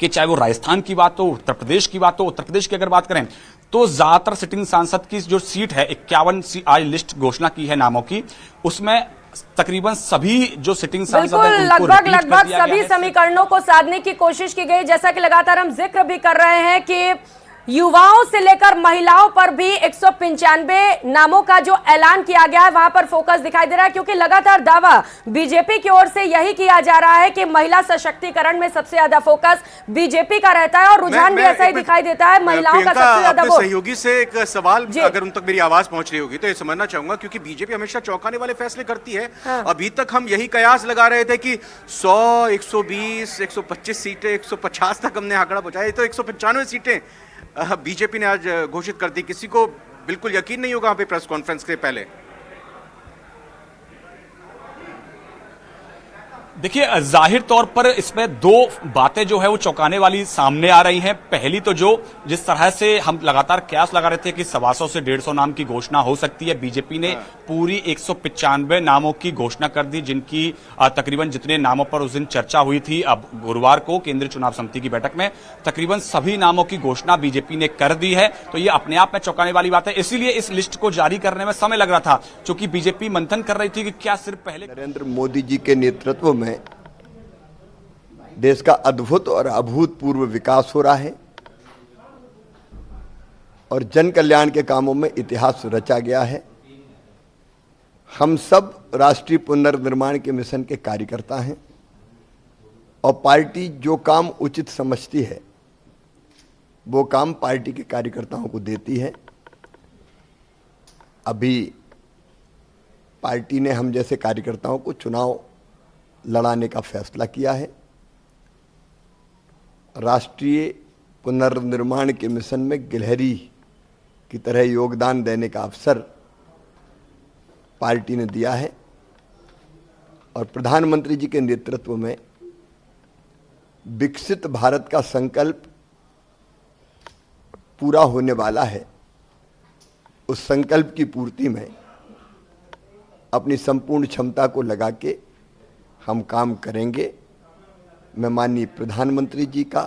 कि चाहे वो राजस्थान की बात हो, उत्तर प्रदेश की बात हो, उत्तर प्रदेश की अगर बात करें तो ज्यादातर सिटिंग सांसद की जो सीट है 51 आज लिस्ट घोषणा की है नामों की, उसमें तकरीबन सभी जो सिटिंग सांसद हैं उनको लगभग सभी समीकरणों को साधने की कोशिश की गई। जैसा कि लगातार हम जिक्र भी कर रहे हैं कि युवाओं से लेकर महिलाओं पर भी 195 नामों का जो ऐलान किया गया है वहां पर फोकस दिखाई दे रहा है, क्योंकि लगातार दावा बीजेपी की ओर से यही किया जा रहा है कि महिला सशक्तिकरण में सबसे ज्यादा फोकस बीजेपी का रहता है और रुझान भी ऐसा ही दिखाई देता है, महिलाओं का सबसे ज्यादा वोट। सहयोगी से एक सवाल अगर उन तक मेरी आवाज पहुंच रही होगी तो ये समझना चाहूंगा, क्योंकि बीजेपी हमेशा चौंकाने वाले फैसले करती है। अभी तक हम यही कयास लगा रहे थे कि 100, 120, 125 सीटें, 150 तक हमने आंकड़ा पहुंचाया, तो 195 सीटें बीजेपी ने आज घोषित कर दी। किसी को बिल्कुल यकीन नहीं होगा वहां पे प्रेस कॉन्फ्रेंस के पहले। देखिए, जाहिर तौर पर इसमें दो बातें जो है वो चौंकाने वाली सामने आ रही हैं। पहली तो जो जिस तरह से हम लगातार कयास लगा रहे थे कि 125 से 150 नाम की घोषणा हो सकती है, बीजेपी ने पूरी 195 नामों की घोषणा कर दी, जिनकी तकरीबन जितने नामों पर उस दिन चर्चा हुई थी, अब गुरुवार को केंद्रीय चुनाव समिति की बैठक में तकरीबन सभी नामों की घोषणा बीजेपी ने कर दी है। तो ये अपने आप में चौंकाने वाली बात है। इसीलिए इस लिस्ट को जारी करने में समय लग रहा था, क्योंकि बीजेपी मंथन कर रही थी कि क्या सिर्फ पहले नरेंद्र मोदी जी के नेतृत्व में देश का अद्भुत और अभूतपूर्व विकास हो रहा है और जन कल्याण के कामों में इतिहास रचा गया है। हम सब राष्ट्रीय पुनर्निर्माण के मिशन के कार्यकर्ता हैं और पार्टी जो काम उचित समझती है वो काम पार्टी के कार्यकर्ताओं को देती है। अभी पार्टी ने हम जैसे कार्यकर्ताओं को चुनाव लड़ाने का फैसला किया है। राष्ट्रीय पुनर्निर्माण के मिशन में गिलहरी की तरह योगदान देने का अवसर पार्टी ने दिया है और प्रधानमंत्री जी के नेतृत्व में विकसित भारत का संकल्प पूरा होने वाला है। उस संकल्प की पूर्ति में अपनी संपूर्ण क्षमता को लगा के हम काम करेंगे। मैं माननीय प्रधानमंत्री जी का,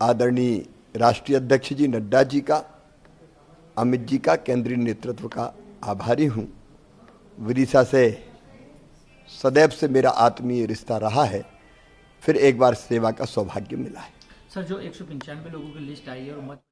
आदरणीय राष्ट्रीय अध्यक्ष जी नड्डा जी का, अमित जी का, केंद्रीय नेतृत्व का आभारी हूं। विदिशा से सदैव से मेरा आत्मीय रिश्ता रहा है, फिर एक बार सेवा का सौभाग्य मिला है। सर, जो 195 लोगों की लिस्ट आई है और मत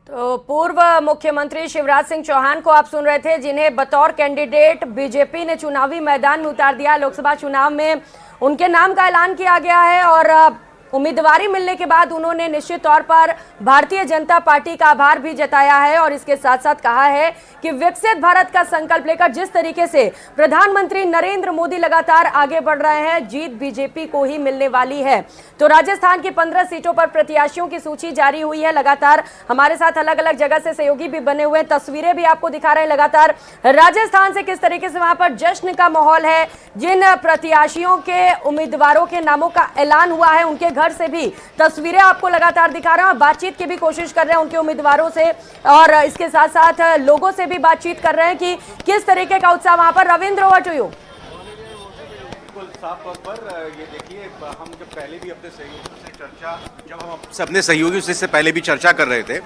तो पूर्व मुख्यमंत्री शिवराज सिंह चौहान को आप सुन रहे थे, जिन्हें बतौर कैंडिडेट बीजेपी ने चुनावी मैदान में उतार दिया। लोकसभा चुनाव में उनके नाम का ऐलान किया गया है और उम्मीदवारी मिलने के बाद उन्होंने निश्चित तौर पर भारतीय जनता पार्टी का आभार भी जताया है और इसके साथ साथ कहा है कि विकसित भारत का संकल्प लेकर जिस तरीके से प्रधानमंत्री नरेंद्र मोदी लगातार आगे बढ़ रहे हैं, जीत बीजेपी को ही मिलने वाली है। तो राजस्थान की 15 सीटों पर प्रत्याशियों की सूची जारी हुई है। लगातार हमारे साथ अलग अलग जगह से सहयोगी भी बने हुए हैं, तस्वीरें भी आपको दिखा रहे हैं लगातार राजस्थान से किस तरीके से वहां पर जश्न का माहौल है। जिन प्रत्याशियों के उम्मीदवारों के नामों का ऐलान हुआ है उनके घर से भी तस्वीरें आपको लगातार दिखा रहे हैं और बातचीत की भी कोशिश कर रहे हैं उनके उम्मीदवारों से और इसके साथ साथ लोगों से भी बातचीत कर रहे हैं कि किस तरीके का उत्साह वहां पर। Ravindra, over to you. बिल्कुल साफ तौर पर ये देखिए, हम जब पहले भी अपने सहयोगियों से चर्चा जब हम अपने सहयोगियों से इससे पहले भी चर्चा कर रहे थे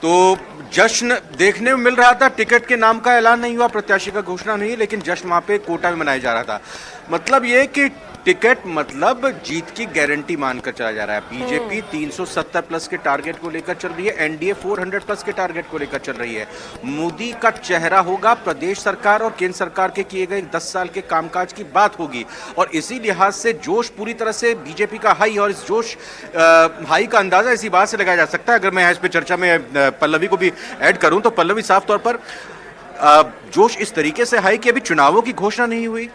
तो जश्न देखने में मिल रहा था। टिकट के नाम का ऐलान नहीं हुआ, प्रत्याशी का घोषणा नहीं, लेकिन जश्न वहां पे कोटा में मनाया जा रहा था। मतलब ये कि टिकट मतलब जीत की गारंटी मानकर चला जा रहा है। बीजेपी 370 प्लस के टारगेट को लेकर चल रही है, एनडीए 400 प्लस के टारगेट को लेकर चल रही है। मोदी का चेहरा होगा, प्रदेश सरकार और केंद्र सरकार के किए गए 10 साल के कामकाज की बात होगी, और इसी लिहाज से जोश पूरी तरह से बीजेपी का हाई, और इस जोश हाई का अंदाजा इसी बात से लगाया जा सकता है। अगर मैं इस पे चर्चा में पल्लवी को भी ऐड करूं तो पल्लवी साफ तौर पर जोश इस तरीके से हाई कि अभी चुनावों की घोषणा नहीं हुई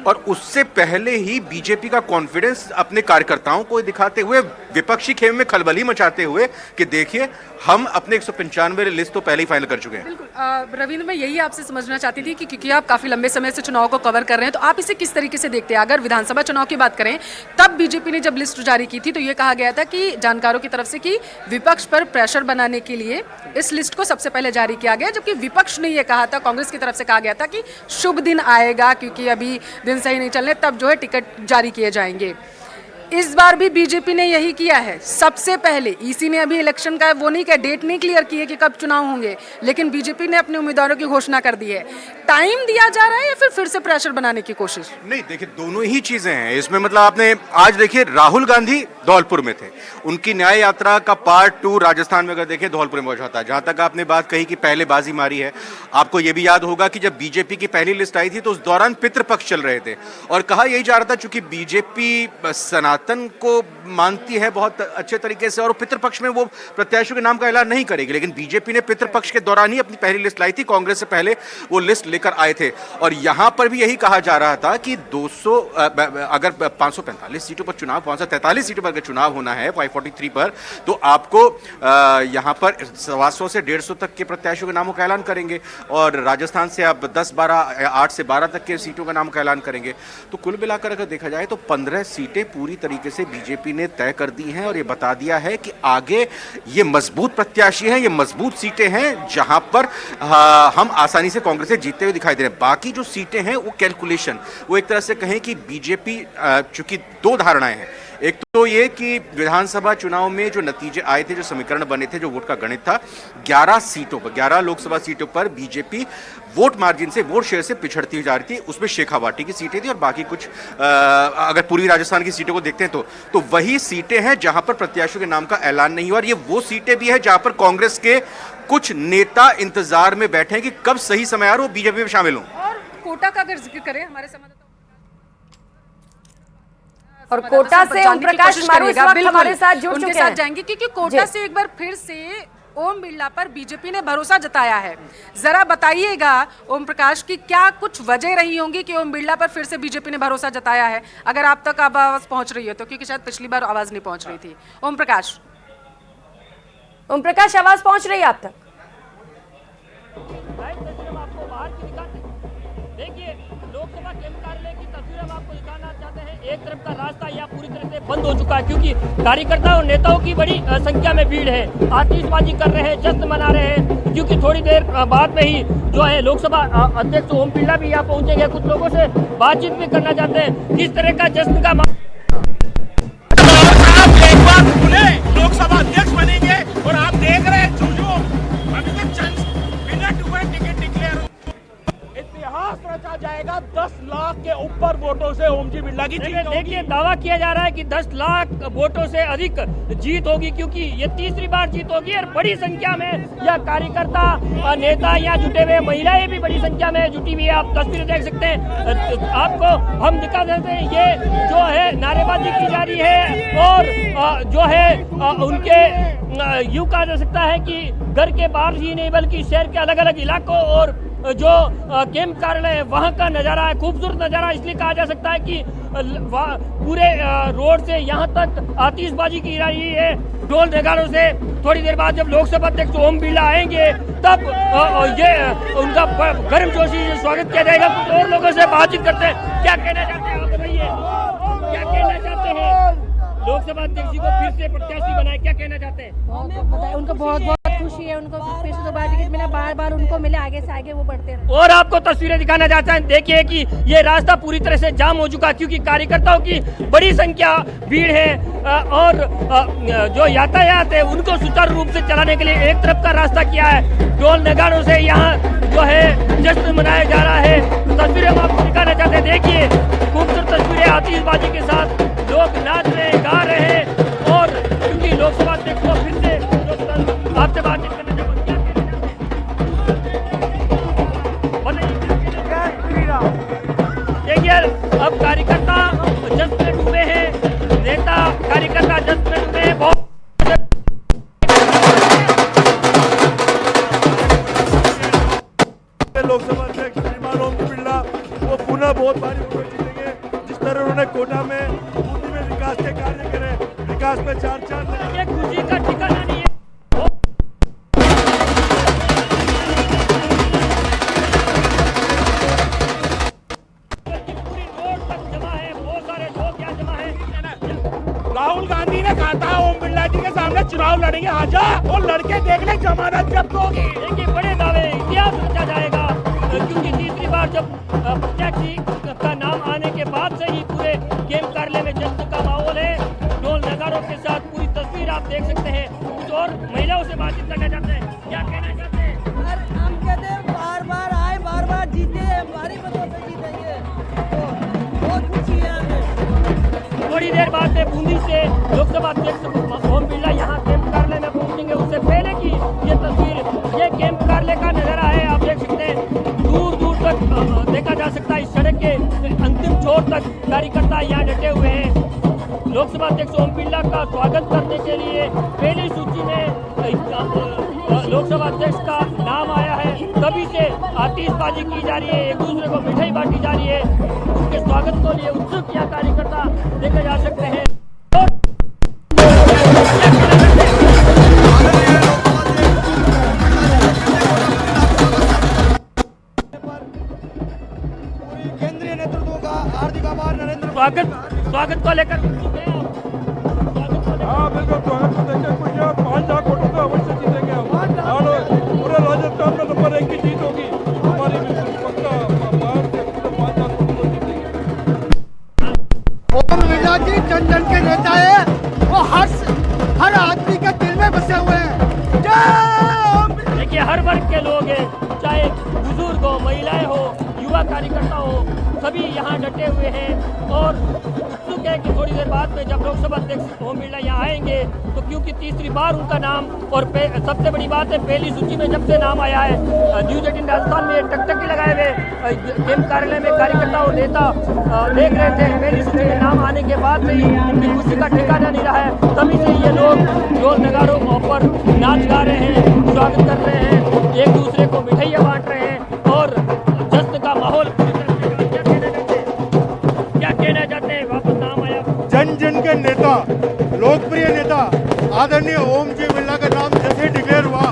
और उससे पहले ही बीजेपी का कॉन्फिडेंस अपने कार्यकर्ताओं को दिखाते हुए, विपक्षी खेमे में खलबली मचाते हुए कि देखिए हम अपने 195 लिस्ट तो पहले ही फाइनल कर चुके हैं। बिल्कुल रविंद्र, मैं यही आपसे समझना चाहती थी कि क्योंकि आप काफी लंबे समय से चुनाव को कवर कर रहे हैं तो आप इसे किस तरीके से देखते हैं। अगर विधानसभा चुनाव की बात करें तब बीजेपी ने जब लिस्ट जारी की थी तो ये कहा गया था कि जानकारों की तरफ से कि विपक्ष पर प्रेशर बनाने के लिए इस लिस्ट को सबसे पहले जारी किया गया, जबकि विपक्ष ने यह कहा था, कांग्रेस की तरफ से कहा गया था कि शुभ दिन आएगा क्योंकि अभी दिन सही नहीं चलने, तब जो है टिकट जारी किए जाएंगे। इस बार भी बीजेपी ने यही किया है। सबसे पहले ईसी ने अभी इलेक्शन का वो नहीं किया, डेट नहीं क्लियर की है कि कब चुनाव होंगे, लेकिन बीजेपी ने अपने उम्मीदवारों की घोषणा कर दी है। टाइम दिया जा रहा है या फिर से प्रेशर बनाने की कोशिश? नहीं, देखिए दोनों ही चीजें हैं इसमें। मतलब आपने आज देखिए राहुल गांधी धौलपुर में थे, उनकी न्याय यात्रा का पार्ट 2 राजस्थान में अगर देखें धौलपुर में पहुंचा था। जहां तक आपने बात कही कि पहले बाजी मारी है, आपको यह भी याद होगा कि जब बीजेपी की पहली लिस्ट आई थी तो उस दौरान पितृपक्ष चल रहे थे और कहा यही जा रहा था चूंकि बीजेपी सनातन को मानती है बहुत अच्छे तरीके से और पितृपक्ष में वो प्रत्याशियों के नाम का ऐलान नहीं करेगी, लेकिन बीजेपी ने पितृपक्ष के दौरान ही अपनी पहली लिस्ट लाई थी। कांग्रेस से पहले वो लिस्ट लेकर आए थे और यहां पर भी यही कहा जा रहा था कि 200 अगर 545 सीटों पर चुनाव, 543 सीटों पर अगर चुनाव होना है 543 पर, तो आपको यहां पर 125 से 150 तक के प्रत्याशियों के नामों का ऐलान करेंगे और राजस्थान से आप 8 से 12 तक के सीटों का नाम का ऐलान करेंगे। तो कुल मिलाकर अगर देखा जाए तो 15 सीटें पूरी तरीके से बीजेपी ने तय कर दी हैं और ये बता दिया है कि आगे ये मजबूत प्रत्याशी हैं, ये मजबूत सीटें हैं जहां पर हम आसानी से कांग्रेस से जीतते हुए दिखाई दे रहे हैं। बाकी जो सीटें हैं वो कैलकुलेशन, वो एक तरह से कहें कि बीजेपी चूंकि 2 धारणाएं हैं। एक तो ये कि विधानसभा चुनाव में जो नतीजे आए थे, जो समीकरण बने थे, जो वोट का गणित था, 11 सीटों पर, 11 लोकसभा सीटों पर बीजेपी वोट मार्जिन से, वोट शेयर से पिछड़ती जा रही थी। उसमें शेखावाटी की सीटें थी और बाकी कुछ अगर पूर्वी राजस्थान की सीटों को देखते हैं तो वही सीटें हैं जहां पर प्रत्याशियों के नाम का ऐलान नहीं हुआ और ये वो सीटें भी है जहां पर कांग्रेस के कुछ नेता इंतजार में बैठे हैं कि कब सही समय आ रहा हो बीजेपी में शामिल हों। और कोटा का अगर जिक्र करें, हमारे संवाददाता और कोटा से ओम प्रकाश मारू इस वक्त हमारे साथ जुड़ चुके हैं, जाएंगे क्योंकि कोटा से एक बार फिर से ओम बिरला पर बीजेपी ने भरोसा जताया है। जरा बताइएगा ओम प्रकाश की क्या कुछ वजह रही होंगी कि ओम बिरला पर फिर से बीजेपी ने भरोसा जताया है, अगर आप तक आवाज पहुंच रही है तो, क्योंकि शायद पिछली बार आवाज नहीं पहुंच रही थी। ओम प्रकाश आवाज पहुंच रही है आप तक? देखिए लोकसभा केंद्र कार्यालय की तस्वीर हम आपको दिखाना चाहते हैं। एक तरफ का रास्ता यहाँ पूरी तरह से बंद हो चुका है क्योंकि कार्यकर्ताओं और नेताओं की बड़ी संख्या में भीड़ है, आतिशबाजी कर रहे हैं, जश्न मना रहे हैं, क्योंकि थोड़ी देर बाद में ही जो है लोकसभा अध्यक्ष ओम बिरला भी यहाँ पहुंचेंगे। कुछ लोगों से बातचीत भी करना चाहते हैं किस तरह का जश्न का एक बार लोकसभा अध्यक्ष बनेंगे और आप देख रहे हैं अभी तक चंद मिनट हुए टिकट डिक्लेयर, इतिहास रचा जाएगा। 10 लाख के ऊपर वोटों से ओम जी बिरला की जीत होगी। देखिए दावा किया जा रहा है कि 10 लाख वोटों से अधिक जीत होगी क्योंकि ये तीसरी बार जीत होगी और बड़ी संख्या में यह कार्यकर्ता नेता यहाँ जुटे हुए, महिलाएं भी बड़ी संख्या में जुटी हुई है। आप तस्वीरें देख सकते हैं, आपको हम दिखा देते हैं। ये जो है नारेबाजी की जा रही है और जो है उनके यूं कहा जा सकता है कि घर के बाहर ही नहीं बल्कि शहर के अलग अलग इलाकों और जो कैंप कार्यालय है वहां का नजारा है, खूबसूरत नजारा इसलिए कहा जा सकता है कि पूरे रोड से यहां तक आतिशबाजी की जा रही है ढोल नगाड़ों से। थोड़ी देर बाद जब लोकसभा अध्यक्ष ओम बिरला आएंगे तब ये उनका गर्मजोशी से स्वागत किया जाएगा। कुछ और लोगों से बातचीत करते हैं, क्या कहना चाहते हैं आप बताइए, क्या कहना चाहते हैं? लोकसभा अध्यक्ष जी को फिर से प्रत्याशी बनाए, क्या कहना चाहते हैं? उनको बहुत बहुत खुश खुशी है उनको फिर से दोबारा टिकट मिला, बार बार उनको मिले, आगे से आगे वो बढ़ते रहे। और आपको तस्वीरें दिखाना चाहता है, देखिए कि ये रास्ता पूरी तरह से जाम हो चुका क्योंकि कार्यकर्ताओं की बड़ी संख्या भीड़ है और जो यातायात है उनको सुचारू रूप से चलाने के लिए एक तरफ का रास्ता किया है। ढोल नगाड़ों से यहाँ जो है जश्न मनाया जा रहा है। तस्वीरें हम आपको दिखाना चाहते हैं, देखिए खूबसूरत तस्वीरें आतिशबाजी के साथ लोग नाच रहे हैं, गा रहे हैं और क्योंकि लोकसभा अध्यक्ष को फिर से आपसे बातचीत करने देखिए अब कार्यकर्ता जश्न में डूबे हैं, नेता कार्यकर्ता जश्न में डूबे हैं। बहुत लोकसभा अध्यक्ष श्रीमान ओम बिरला वो पुनः बहुत भारी वोट जीतेंगे। जिस तरह उन्होंने कोटा में बूंदी में विकास के कार्य करे, विकास में चार खुशी का ठिकाना नहीं है। राहुल गांधी ने कहा था ओम बिरला जी के सामने चुनाव लड़ेंगे, आजा और लड़के देख ले जमानत जब्त होगी। देखिए बड़े दावे इतिहास रचा जाएगा क्योंकि तीसरी बार जब प्रत्याशी का नाम आने के बाद से ही पूरे गेम कार्यालय में जश्न का माहौल है। ढोल नगाड़ों के साथ पूरी तस्वीर आप देख सकते हैं। कुछ और महिलाओं से बातचीत करना चाहते हैं, क्या कहना चाहते हैं? हम कहते हैं बार बार आए, बार बार जीते, हमारी मदद से जीतेंगे, बहुत खुशी है हमें। थोड़ी देर बाद में बूंदी से लोकसभा अध्यक्ष ओम बिरला यहाँ कैंप कार्यालय में पहुंचेंगे। उससे पहले की ये तस्वीर, ये कैंप कार्यालय का नजारा है। आप देख सकते हैं दूर दूर तक देखा जा सकता है, इस सड़क के अंतिम छोर तक कार्यकर्ता यहाँ डटे हुए हैं। लोकसभा अध्यक्ष ओम बिरला का स्वागत करने के लिए पहली सूची में लोकसभा अध्यक्ष का नाम आया है। तभी से आतिशबाजी की जा रही है, एक दूसरे को मिठाई बांटी जा रही है। उनके स्वागत को लिए उत्सुक यहाँ कार्यकर्ता देखे जा सकते हैं। केंद्रीय नेतृत्व का हार्दिक आभार। नरेंद्र स्वागत को लेकर हाँ बिल्कुल, स्वागत को लेकर कुछ 5 लाख वोटों का अवश्य जीतेंगे हम और पूरे राजस्थान में नंबर 1 की जीत होगी हमारी, बिल्कुल पक्का 5 लाख वोटों को जीतेंगे। ओम बिरला जी जन जन के नेता है, वो हर आदमी के दिल में बसे हुए हैं। देखिए हर वर्ग के लोग हैं, चाहे बुजुर्ग हो, महिलाएं हो, युवा कार्यकर्ता हो, सभी यहाँ डटे हुए हैं और उत्सुक है कि थोड़ी देर बाद में जब लोकसभा अध्यक्ष ओम बिरला यहाँ आएंगे तो क्योंकि तीसरी बार उनका नाम और सबसे बड़ी बात है पहली सूची में जब से नाम आया है, न्यूज 18 राजस्थान में टकटकी लगाए हुए कैंप कार्यालय में कार्यकर्ता और नेता देख रहे थे। पहली सूची में नाम आने के बाद से ही उनकी खुशी का ठिकाना नहीं रहा है। तभी से ये लोग ढोल नगाड़ों पर नाच गा रहे हैं, स्वागत कर रहे हैं, एक दूसरे को मिठाइयाँ बांट रहे हैं और जश्न का माहौल। क्या कहना चाहते हैं? वापस नाम आया, जन जन के नेता, लोकप्रिय नेता आदरणीय ओम जी बिरला का नाम जैसे डिक्लेयर हुआ,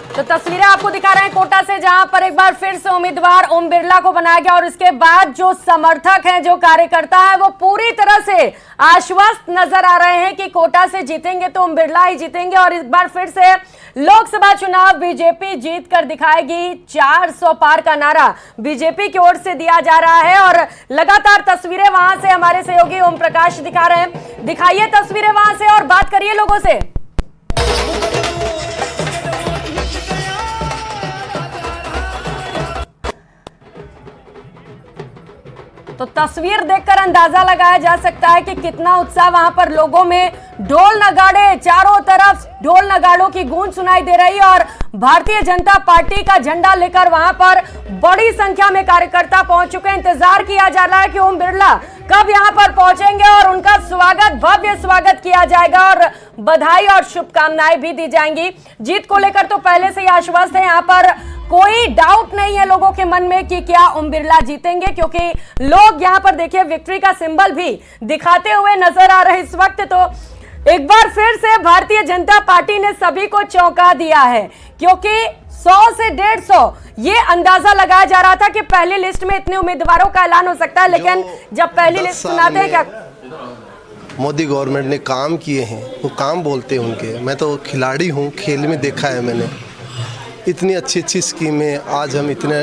तो तस्वीरें आपको दिखा रहे हैं कोटा से, जहां पर एक बार फिर से उम्मीदवार ओम बिरला को बनाया गया और इसके बाद जो समर्थक हैं, जो कार्यकर्ता है, वो पूरी तरह से आश्वस्त नजर आ रहे हैं कि कोटा से जीतेंगे तो ओम बिरला ही जीतेंगे और इस बार फिर से लोकसभा चुनाव बीजेपी जीत कर दिखाएगी। 400 पार का नारा बीजेपी की ओर से दिया जा रहा है और लगातार तस्वीरें वहां से हमारे सहयोगी ओम प्रकाश दिखा रहे हैं। दिखाइए तस्वीरें वहां से और बात करिए लोगों से। तो तस्वीर देखकर अंदाजा लगाया जा सकता है कि कितना उत्साह वहां पर लोगों में, ढोल नगाड़े चारों तरफ, ढोल नगाड़ों की गूंज सुनाई दे रही है और भारतीय जनता पार्टी का झंडा लेकर वहां पर बड़ी संख्या में कार्यकर्ता पहुंच चुके हैं। इंतजार किया जा रहा है कि ओम बिरला कब यहां पर पहुंचेंगे और उनका स्वागत, भव्य स्वागत किया जाएगा और बधाई और शुभकामनाएं भी दी जाएंगी। जीत को लेकर तो पहले से ही आश्वस्त है यहाँ पर कोई डाउट नहीं है लोगों के मन में कि क्या ओम बिरला जीतेंगे, क्योंकि लोग यहां पर देखिए विक्ट्री का सिंबल भी दिखाते हुए नजर आ रहे इस वक्त। तो एक बार फिर से भारतीय जनता पार्टी ने सभी को चौंका दिया है, क्योंकि 100 से 150 ये अंदाजा लगाया जा रहा था कि पहली लिस्ट में इतने उम्मीदवारों का ऐलान हो सकता है, लेकिन जब पहली लिस्ट सुनाते हैं क्या मोदी गवर्नमेंट ने काम किए हैं वो काम बोलते हैं उनके। मैं तो खिलाड़ी हूँ, खेल में देखा है मैंने, इतनी अच्छी अच्छी स्कीमें, आज हम इतने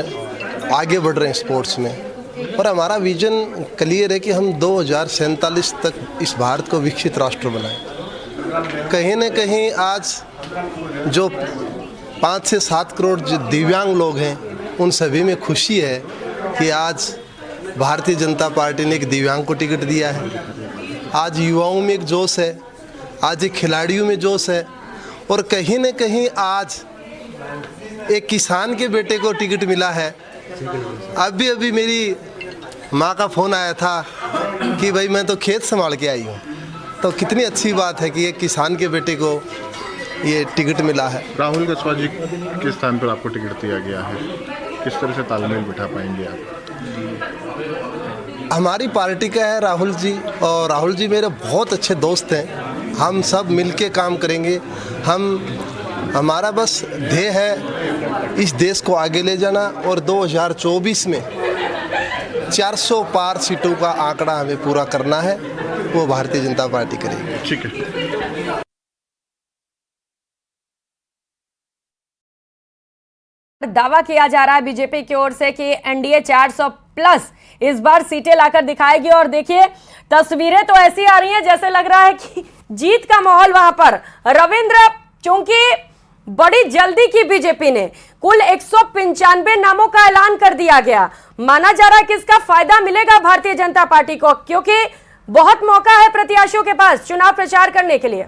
आगे बढ़ रहे हैं स्पोर्ट्स में। और हमारा विजन क्लियर है कि हम 2047 तक इस भारत को विकसित राष्ट्र बनाएं। कहीं न कहीं आज जो 5 से 7 करोड़ जो दिव्यांग लोग हैं उन सभी में खुशी है कि आज भारतीय जनता पार्टी ने एक दिव्यांग को टिकट दिया है। आज युवाओं में एक जोश है, आज एक खिलाड़ियों में जोश है, और कहीं न कहीं आज एक किसान के बेटे को टिकट मिला है। अभी मेरी माँ का फ़ोन आया था कि भाई मैं तो खेत संभाल के आई हूँ, तो कितनी अच्छी बात है कि एक किसान के बेटे को ये टिकट मिला है। राहुल कुशवाहा जी के स्थान पर आपको टिकट दिया गया है, किस तरह से तालमेल बिठा पाएंगे आप? हमारी पार्टी का है राहुल जी, और राहुल जी मेरे बहुत अच्छे दोस्त हैं। हम सब मिलके काम करेंगे। हमारा बस ध्येय है इस देश को आगे ले जाना, और 2024 में 400 पार सीटों का आंकड़ा हमें पूरा करना है, वो भारतीय जनता पार्टी करेगी। ठीक है। दावा किया जा रहा है बीजेपी की ओर से कि एनडीए 400 प्लस इस बार सीटें लाकर दिखाएगी, और देखिए तस्वीरें तो ऐसी आ रही हैं जैसे लग रहा है कि जीत का माहौल वहां पर। रविंद्र, चूंकि बड़ी जल्दी की बीजेपी ने कुल 195 नामों का ऐलान कर दिया गया, माना जा रहा है कि इसका फायदा मिलेगा भारतीय जनता पार्टी को, क्योंकि बहुत मौका है प्रत्याशियों के पास चुनाव प्रचार करने के लिए।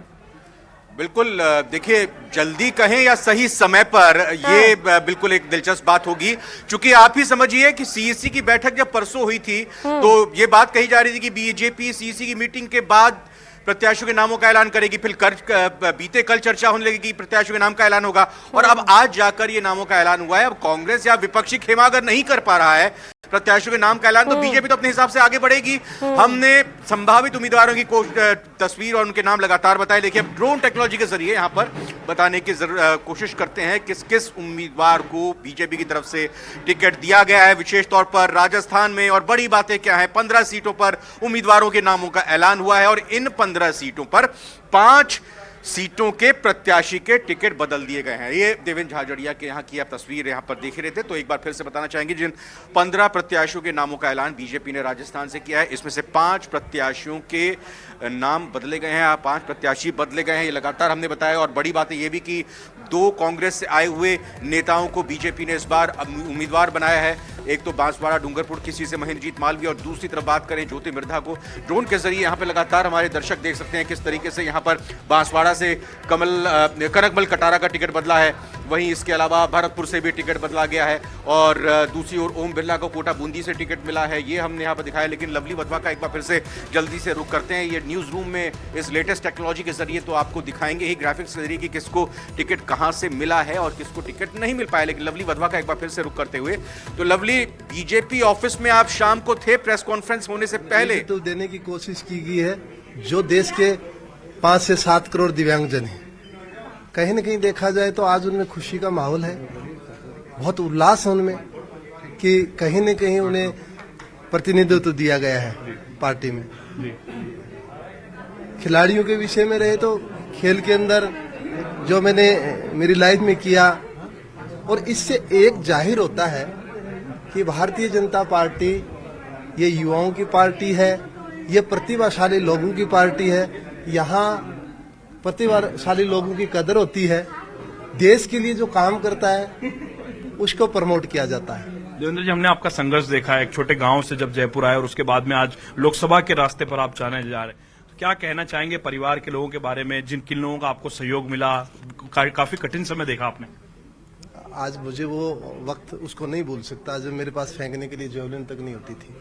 बिल्कुल, देखिए जल्दी कहें या सही समय पर, ये बिल्कुल एक दिलचस्प बात होगी। चूंकि आप ही समझिए कि सीईसी की बैठक जब परसों हुई थी तो ये बात कही जा रही थी कि बीजेपी सीईसी की मीटिंग के बाद प्रत्याशियों के नामों का ऐलान करेगी, फिर बीते कल चर्चा होने लगी कि प्रत्याशियों के नाम का ऐलान होगा, और अब आज जाकर ये नामों का ऐलान हुआ है। अब कांग्रेस या विपक्षी खेमा अगर नहीं कर पा रहा है प्रत्याशियों के नाम का ऐलान, तो बीजेपी तो अपने हिसाब से आगे बढ़ेगी। हमने संभावित उम्मीदवारों की तस्वीर और उनके नाम लगातार बताए। देखिए अब ड्रोन टेक्नोलॉजी के जरिए यहां पर बताने की कोशिश करते हैं किस किस उम्मीदवार को बीजेपी की तरफ से टिकट दिया गया है, विशेष तौर पर राजस्थान में। और बड़ी बातें क्या है, 15 सीटों पर उम्मीदवारों के नामों का ऐलान हुआ है, और इन 15 सीटों पर 5 सीटों के प्रत्याशी के टिकट बदल दिए गए हैं। ये देवेंद्र झाझड़िया के यहाँ की आप तस्वीर यहाँ पर देख रहे थे, तो एक बार फिर से बताना चाहेंगे जिन 15 प्रत्याशियों के नामों का ऐलान बीजेपी ने राजस्थान से किया है, इसमें से 5 प्रत्याशियों के नाम बदले गए हैं, 5 प्रत्याशी बदले गए हैं, ये लगातार हमने बताया। और बड़ी बात ये भी कि 2 कांग्रेस से आए हुए नेताओं को बीजेपी ने इस बार उम्मीदवार बनाया है। एक तो बांसवाड़ा डूंगरपुर की सीट से महेंद्रजीत मालवीय, और दूसरी तरफ बात करें ज्योति मिर्धा को। ड्रोन के जरिए यहाँ पे लगातार हमारे दर्शक देख सकते हैं किस तरीके से यहाँ पर बांसवाड़ा से कनकमल कटारा का टिकट बदला है, वहीं इसके अलावा भरतपुर से भी टिकट बदला गया है, और दूसरी ओर ओम बिरला को कोटा बूंदी से टिकट मिला है, ये हमने यहाँ पर दिखाया। लेकिन लवली वधवा का एक बार फिर से जल्दी से रुख करते हैं। ये न्यूज रूम में इस लेटेस्ट टेक्नोलॉजी के जरिए तो आपको दिखाएंगे ही ग्राफिक्स के जरिए कि किसको टिकट कहां से मिला है और किसको टिकट नहीं मिल पाया। लेकिन लवली वधवा का एक बार फिर से रुख करते हुए, तो लवली, बीजेपी ऑफिस में आप शाम को थे प्रेस कॉन्फ्रेंस होने से पहले, तो देने की कोशिश की गई है। जो देश के 5 से 7 करोड़ दिव्यांगजन हैं, कहीं न कहीं देखा जाए तो आज उनमें खुशी का माहौल है, बहुत उल्लास है उनमें कि कहीं न कहीं उन्हें प्रतिनिधित्व दिया गया है पार्टी में। खिलाड़ियों के विषय में रहे तो खेल के अंदर जो मैंने मेरी लाइफ में किया, और इससे एक जाहिर होता है कि भारतीय जनता पार्टी ये युवाओं की पार्टी है, ये प्रतिभाशाली लोगों की पार्टी है। यहाँ प्रतिभाशाली लोगों की कदर होती है, देश के लिए जो काम करता है उसको प्रमोट किया जाता है। देवेंद्र जी, हमने आपका संघर्ष देखा है, एक छोटे गांव से जब जयपुर आए और उसके बाद में आज लोकसभा के रास्ते पर आप जाने जा रहे हैं, तो क्या कहना चाहेंगे परिवार के लोगों के बारे में, किन लोगों का आपको सहयोग मिला? काफी कठिन समय देखा आपने। आज मुझे वो वक्त उसको नहीं भूल सकता जब मेरे पास फेंकने के लिए जेवलिन तक नहीं होती थी।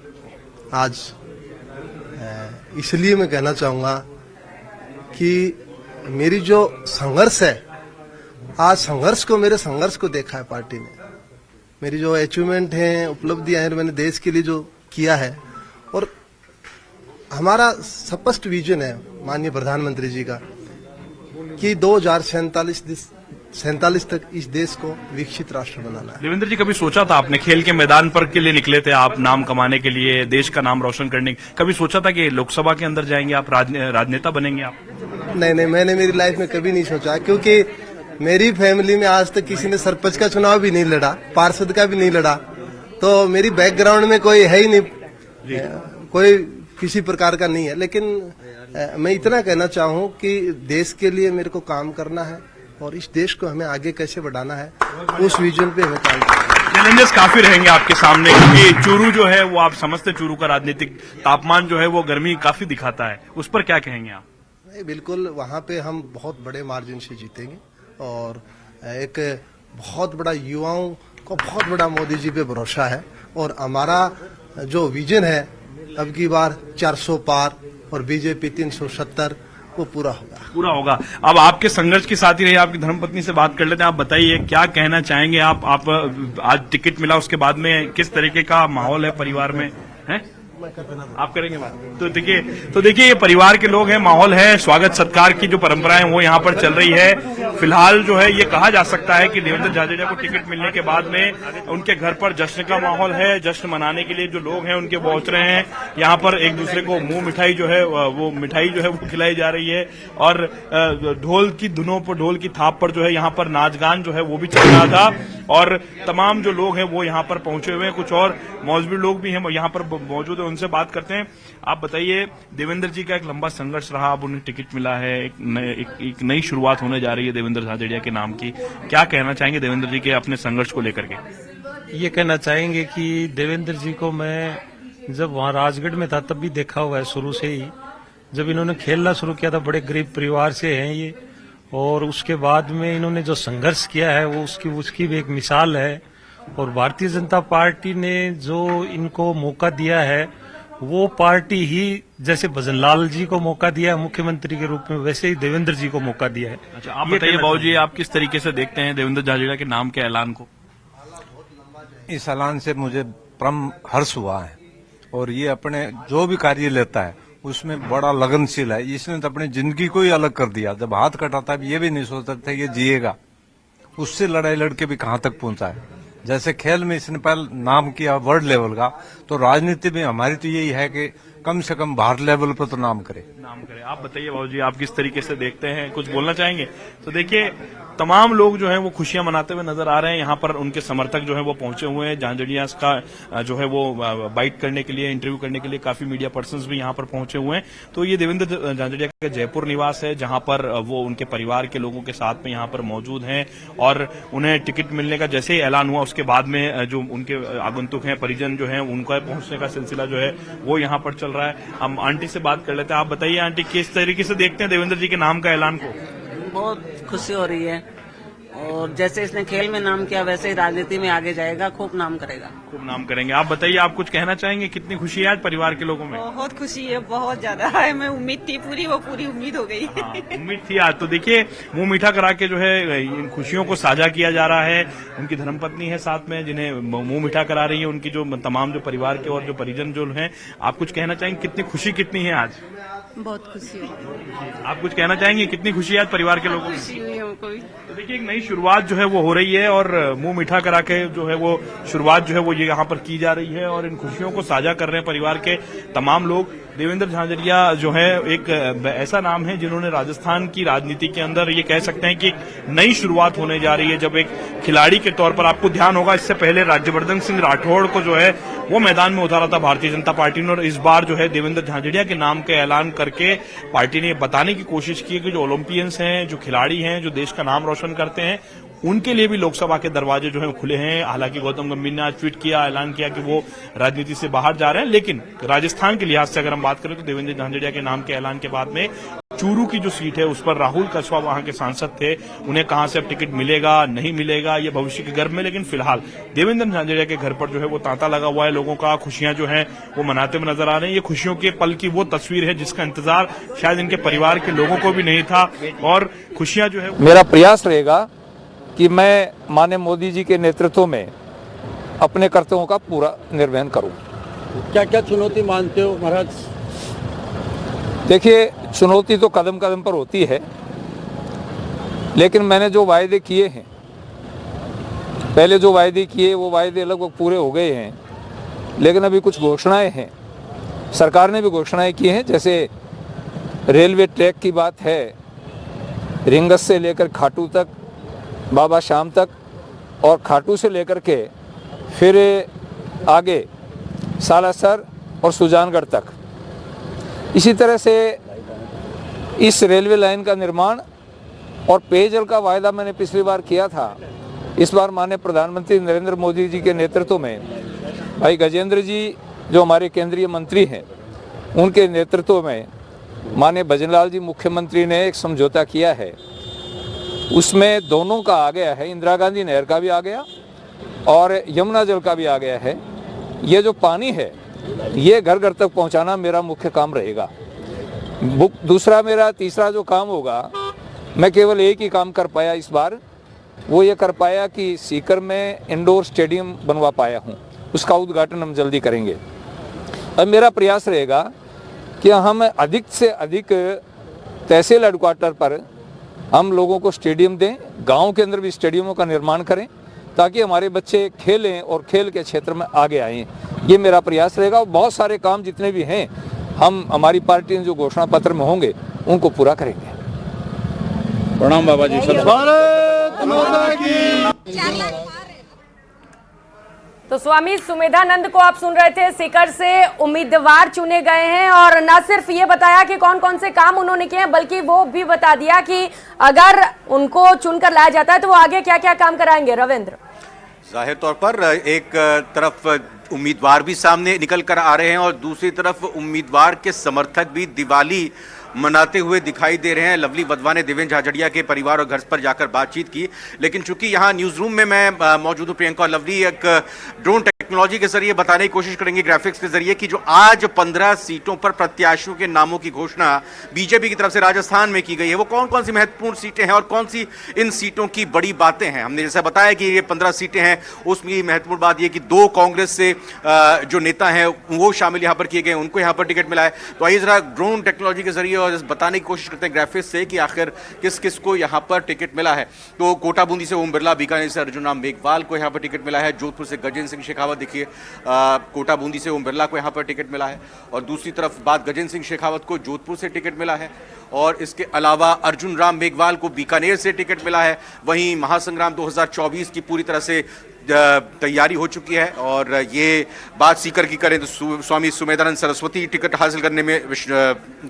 आज इसलिए मैं कहना चाहूँगा कि मेरी जो संघर्ष है, आज संघर्ष को, मेरे संघर्ष को देखा है पार्टी ने, मेरी जो अचीवमेंट है, उपलब्धियां हैं, मैंने देश के लिए जो किया है, और हमारा स्पष्ट विजन है माननीय प्रधानमंत्री जी का कि 2047 तक इस देश को विकसित राष्ट्र बनाना है। देवेंद्र जी, कभी सोचा था आपने, खेल के मैदान पर के लिए निकले थे आप नाम कमाने के लिए, देश का नाम रोशन करने, कभी सोचा था कि लोकसभा के अंदर जाएंगे आप, राजनेता बनेंगे आप? नहीं, मैंने मेरी लाइफ में कभी नहीं सोचा, क्योंकि मेरी फैमिली में आज तक किसी ने सरपंच का चुनाव भी नहीं लड़ा, पार्षद का भी नहीं लड़ा, तो मेरी बैकग्राउंड में कोई है ही नहीं, कोई किसी प्रकार का नहीं है। लेकिन मैं इतना कहना चाहूँ कि देश के लिए मेरे को काम करना है और इस देश को हमें आगे कैसे बढ़ाना है, उस विजन पे हमें काम करना है। चैलेंजेस काफी रहेंगे आपके सामने, क्योंकि चूरू जो है वो आप समझते, चूरू का राजनीतिक तापमान जो है वो गर्मी काफी दिखाता है, उस पर क्या कहेंगे आप? बिल्कुल, वहाँ पे हम बहुत बड़े मार्जिन से जीतेंगे और एक बहुत बड़ा युवाओं को बहुत बड़ा मोदी जी पे भरोसा है, और हमारा जो विजन है अब की बार 400 पार और बीजेपी 370 वो पूरा होगा। अब आपके संघर्ष के साथ ही रही आपकी धर्मपत्नी से बात कर लेते हैं। आप बताइए क्या कहना चाहेंगे आप आज टिकट मिला उसके बाद में किस तरीके का माहौल है परिवार में, है? आप करेंगे बात? तो देखिए ये परिवार के लोग हैं, माहौल है, स्वागत सत्कार की जो परंपराएं वो यहाँ पर चल रही है। फिलहाल जो है ये कहा जा सकता है कि देवेंद्र झाझड़िया को टिकट मिलने के बाद में उनके घर पर जश्न का माहौल है। जश्न मनाने के लिए जो लोग हैं उनके पहुंच रहे हैं, यहाँ पर एक दूसरे को मुंह मिठाई जो है वो खिलाई जा रही है, और ढोल की धुनों पर, ढोल की थाप पर जो है यहाँ पर नाच गान जो है वो भी चल रहा था, और तमाम जो लोग हैं वो यहाँ पर पहुंचे हुए हैं। कुछ और मौजूद लोग भी हैं यहाँ पर मौजूद है, उनसे बात करते हैं। आप बताइए, देवेंद्र जी का एक लंबा संघर्ष रहा, अब उन्हें टिकट मिला है, एक नई शुरुआत होने जा रही है देवेंद्र झाझड़िया के नाम की। क्या कहना चाहेंगे देवेंद्र जी के अपने संघर्ष को लेकर के? ये कहना चाहेंगे कि देवेंद्र जी को मैं जब वहाँ राजगढ़ में था तब भी देखा हुआ है शुरू से ही, जब इन्होंने खेलना शुरू किया था। बड़े गरीब परिवार से हैं ये, और उसके बाद में इन्होंने जो संघर्ष किया है वो उसकी भी एक मिसाल है। और भारतीय जनता पार्टी ने जो इनको मौका दिया है वो पार्टी ही जैसे भजनलाल जी को मौका दिया है मुख्यमंत्री के रूप में, वैसे ही देवेंद्र जी को मौका दिया है। अच्छा, आप बताइए बाबूजी, आप किस तरीके से देखते हैं देवेंद्र झाझड़िया के नाम के ऐलान को? इस ऐलान से मुझे परम हर्ष हुआ है, और ये अपने जो भी कार्य लेता है उसमें बड़ा लगनशील है। इसने तो अपनी जिंदगी को ही अलग कर दिया। जब हाथ कटा था ये भी नहीं सोचता था ये जिएगा, उससे लड़ाई लड़के भी कहां तक पहुंचा है। जैसे खेल में इसने पहले नाम किया वर्ल्ड लेवल का, तो राजनीति में हमारी तो यही है कि कम से कम भारत लेवल पर तो नाम करे। आप बताइए बाबूजी, आप किस तरीके से देखते हैं, कुछ बोलना चाहेंगे? तो देखिए तमाम लोग जो हैं वो खुशियां मनाते हुए नजर आ रहे हैं। यहाँ पर उनके समर्थक जो है वो पहुंचे हुए हैं। झाझड़िया का जो है वो बाइट करने के लिए, इंटरव्यू करने के लिए काफी मीडिया पर्सन्स भी यहाँ पर पहुंचे हुए हैं। तो ये देवेंद्र झाझड़िया का जयपुर निवास है, जहां पर वो उनके परिवार के लोगों के साथ में यहाँ पर मौजूद हैं, और उन्हें टिकट मिलने का जैसे ही ऐलान हुआ उसके बाद में जो उनके आगंतुक हैं, परिजन जो है, उनका पहुंचने का सिलसिला जो है वो यहाँ पर चल रहा है। हम आंटी से बात कर लेते हैं। आप बताइए आंटी, किस तरीके से देखते हैं देवेंद्र जी के नाम का ऐलान को? बहुत खुशी हो रही है, और जैसे इसने खेल में नाम किया वैसे ही राजनीति में आगे जाएगा, खूब नाम करेगा। खूब नाम करेंगे। आप बताइए, आप कुछ कहना चाहेंगे? कितनी खुशी है आज परिवार के लोगों में? बहुत खुशी है, बहुत ज्यादा है। मैं उम्मीद थी पूरी, वो पूरी उम्मीद हो गई। उम्मीद थी आज। तो देखिए मुंह मीठा करा के जो है इन खुशियों को साझा किया जा रहा है। उनकी धर्मपत्नी है साथ में जिन्हें मुंह मीठा करा रही है, उनकी जो तमाम जो परिवार के और जो परिजन जो हैं। आप कुछ कहना चाहेंगे, कितनी खुशी कितनी है आज? बहुत खुशी है। आप कुछ कहना चाहेंगे, कितनी खुशी है आज परिवार के लोगों में? खुशी हुई हमको भी। तो देखिए एक नई शुरुआत जो है वो हो रही है, और मुंह मीठा करा के जो है वो शुरुआत जो है वो ये यहाँ पर की जा रही है, और इन खुशियों को साझा कर रहे हैं परिवार के तमाम लोग। देवेंद्र झाझड़िया जो है एक ऐसा नाम है जिन्होंने राजस्थान की राजनीति के अंदर ये कह सकते हैं कि नई शुरुआत होने जा रही है। जब एक खिलाड़ी के तौर पर आपको ध्यान होगा, इससे पहले राज्यवर्धन सिंह राठौड़ को जो है वो मैदान में उतारा था भारतीय जनता पार्टी ने, और इस बार जो है देवेंद्र झाझड़िया के नाम के ऐलान करके पार्टी ने बताने की कोशिश की है कि जो ओलंपियंस हैं, जो खिलाड़ी हैं, जो देश का नाम रोशन करते हैं, उनके लिए भी लोकसभा के दरवाजे जो है खुले हैं। हालांकि गौतम गंभीर ने आज ट्वीट किया, ऐलान किया कि वो राजनीति से बाहर जा रहे हैं, लेकिन राजस्थान के लिहाज से अगर हम बात करें तो देवेंद्र झाझड़िया के नाम के ऐलान के बाद में चूरू की जो सीट है उस पर राहुल कस्वा वहां के सांसद थे, उन्हें कहां से अब टिकट मिलेगा नहीं मिलेगा ये भविष्य के गर्भ में, लेकिन फिलहाल देवेंद्र झाझड़िया के घर पर जो है वो तांता लगा हुआ है। लोगों का खुशियां जो है वो मनाते हुए नजर आ रहे हैं। ये खुशियों के पल की वो तस्वीर है जिसका इंतजार शायद इनके परिवार के लोगों को भी नहीं था, और खुशियां जो है मेरा प्रयास रहेगा कि मैं माननीय मोदी जी के नेतृत्व में अपने कर्तव्यों का पूरा निर्वहन करूं। क्या क्या चुनौती मानते हो महाराज? देखिए, चुनौती तो कदम कदम पर होती है, लेकिन मैंने जो वायदे किए हैं, पहले जो वायदे किए वो वायदे लगभग पूरे हो गए हैं, लेकिन अभी कुछ घोषणाएं हैं, सरकार ने भी घोषणाएं की हैं। जैसे रेलवे ट्रैक की बात है, रिंगस से लेकर खाटू तक, बाबा शाम तक, और खाटू से लेकर के फिर आगे सालासर और सुजानगढ़ तक। इसी तरह से इस रेलवे लाइन का निर्माण और पेयजल का वायदा मैंने पिछली बार किया था। इस बार माननीय प्रधानमंत्री नरेंद्र मोदी जी के नेतृत्व में भाई गजेंद्र जी जो हमारे केंद्रीय मंत्री हैं, उनके नेतृत्व में माननीय भजनलाल जी मुख्यमंत्री ने एक समझौता किया है। उसमें दोनों का आ गया है, इंदिरा गांधी नहर का भी आ गया और यमुना जल का भी आ गया है। ये जो पानी है ये घर घर तक पहुंचाना मेरा मुख्य काम रहेगा। दूसरा मेरा तीसरा जो काम होगा, मैं केवल एक ही काम कर पाया इस बार, वो ये कर पाया कि सीकर में इंडोर स्टेडियम बनवा पाया हूँ। उसका उद्घाटन हम जल्दी करेंगे। अब मेरा प्रयास रहेगा कि हम अधिक से अधिक तहसील हेडक्वार्टर पर हम लोगों को स्टेडियम दें, गांव के अंदर भी स्टेडियमों का निर्माण करें ताकि हमारे बच्चे खेलें और खेल के क्षेत्र में आगे आएँ। ये मेरा प्रयास रहेगा। और बहुत सारे काम जितने भी हैं हम हमारी पार्टी ने जो घोषणा पत्र में होंगे उनको पूरा करेंगे। प्रणाम बाबा जी। भारत माता की। तो स्वामी सुमेधानंद को आप सुन रहे थे, सीकर से उम्मीदवार चुने गए हैं और न सिर्फ ये बताया कि कौन कौन से काम उन्होंने किए हैं, बल्कि वो भी बता दिया कि अगर उनको चुनकर लाया जाता है तो वो आगे क्या क्या काम कराएंगे। रविंद्र, जाहिर तौर पर एक तरफ उम्मीदवार भी सामने निकल कर आ रहे हैं और दूसरी तरफ उम्मीदवार के समर्थक भी दिवाली मनाते हुए दिखाई दे रहे हैं। लवली वधवा ने देवेंद्र झाझड़िया के परिवार और घर पर जाकर बातचीत की, लेकिन चूंकि यहाँ न्यूज रूम में मैं मौजूद हूँ, प्रियंका और लवली एक ड्रोन टेक्नोलॉजी के जरिए बताने की कोशिश करेंगे, ग्राफिक्स के जरिए, कि जो आज 15 सीटों पर प्रत्याशियों के नामों की घोषणा बीजेपी की तरफ से राजस्थान में की गई है, वो कौन कौन सी महत्वपूर्ण सीटें हैं और कौन सी इन सीटों की बड़ी बातें हैं। हमने जैसा बताया कि ये 15 सीटें हैं, उसमें महत्वपूर्ण बात यह कि 2 कांग्रेस से जो नेता हैं वो शामिल यहाँ पर किए गए, उनको यहाँ पर टिकट मिला है। तो आइए जरा ड्रोन टेक्नोलॉजी के जरिए और बताने की कोशिश करते हैं ग्राफिक्स से कि आखिर किस किस को यहाँ पर टिकट मिला है। तो कोटा बूंदी से ओम बिरला, बीकानेर से अर्जुन राम मेघवाल को यहाँ पर टिकट मिला है, जोधपुर से गजेंद्र सिंह शेखावत, देखिए कोटा बूंदी से ओम बिरला को यहाँ पर टिकट मिला है, और दूसरी तरफ बात गजेंद्र सिंह शेखावत को जोधपुर से टिकट मिला है, और इसके अलावा अर्जुन राम मेघवाल को बीकानेर से टिकट मिला है। वहीं महासंग्राम 2024 की पूरी तरह से तैयारी हो चुकी है, और ये बात सीकर की करें तो स्वामी सुमेधानंद सरस्वती टिकट हासिल करने में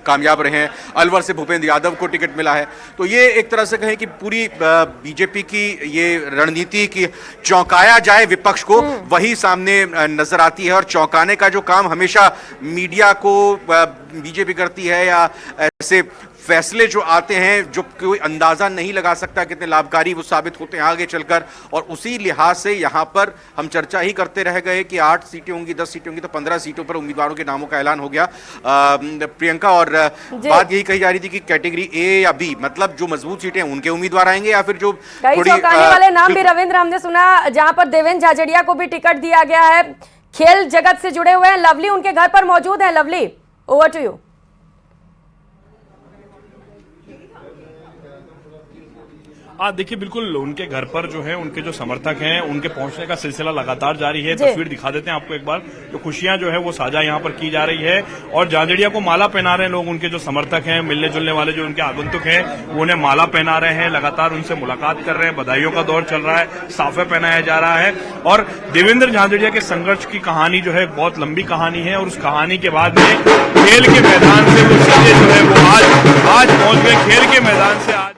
कामयाब रहे हैं। अलवर से भूपेंद्र यादव को टिकट मिला है। तो ये एक तरह से कहें कि पूरी बीजेपी की ये रणनीति की चौंकाया जाए विपक्ष को, वही सामने नजर आती है। और चौंकाने का जो काम हमेशा मीडिया को बीजेपी करती है, या ऐसे फैसले जो आते हैं जो कोई अंदाजा नहीं लगा सकता कितने लाभकारी वो साबित होते हैं आगे चलकर, और उसी लिहाज से यहाँ पर हम चर्चा ही करते रह गए कि 8 सीटें होंगी, 10 सीटें होंगी, तो 15 सीटों पर उम्मीदवारों के नामों का ऐलान हो गया। प्रियंका, और बात यही कही जा रही थी कि कैटेगरी ए या बी, मतलब जो मजबूत सीटें हैं उनके उम्मीदवार आएंगे, या फिर जो कई चौंकाने वाले नाम भी रविंद्र हमने सुना, जहां पर देवेंद्र झाझड़िया को भी टिकट दिया गया है, खेल जगत से जुड़े हुए हैं। लवली उनके घर पर मौजूद है। Lovely, over to you. देखिए, बिल्कुल उनके घर पर जो है उनके जो समर्थक हैं उनके पहुंचने का सिलसिला लगातार जारी है। तस्वीर दिखा देते हैं आपको एक बार। तो खुशियां जो है वो साझा यहाँ पर की जा रही है, और झाझड़िया को माला पहना रहे हैं लोग। उनके जो समर्थक हैं, मिलने जुलने वाले जो उनके आगंतुक हैं, वो उन्हें माला पहना रहे हैं, लगातार उनसे मुलाकात कर रहे हैं, बधाइयों का दौर चल रहा है, साफे पहनाया जा रहा है। और देवेंद्र झाझड़िया के संघर्ष की कहानी जो है बहुत लंबी कहानी है, और उस कहानी के बाद में खेल के मैदान से वो सीधे जो है वो आज पहुंच गए। खेल के मैदान से आज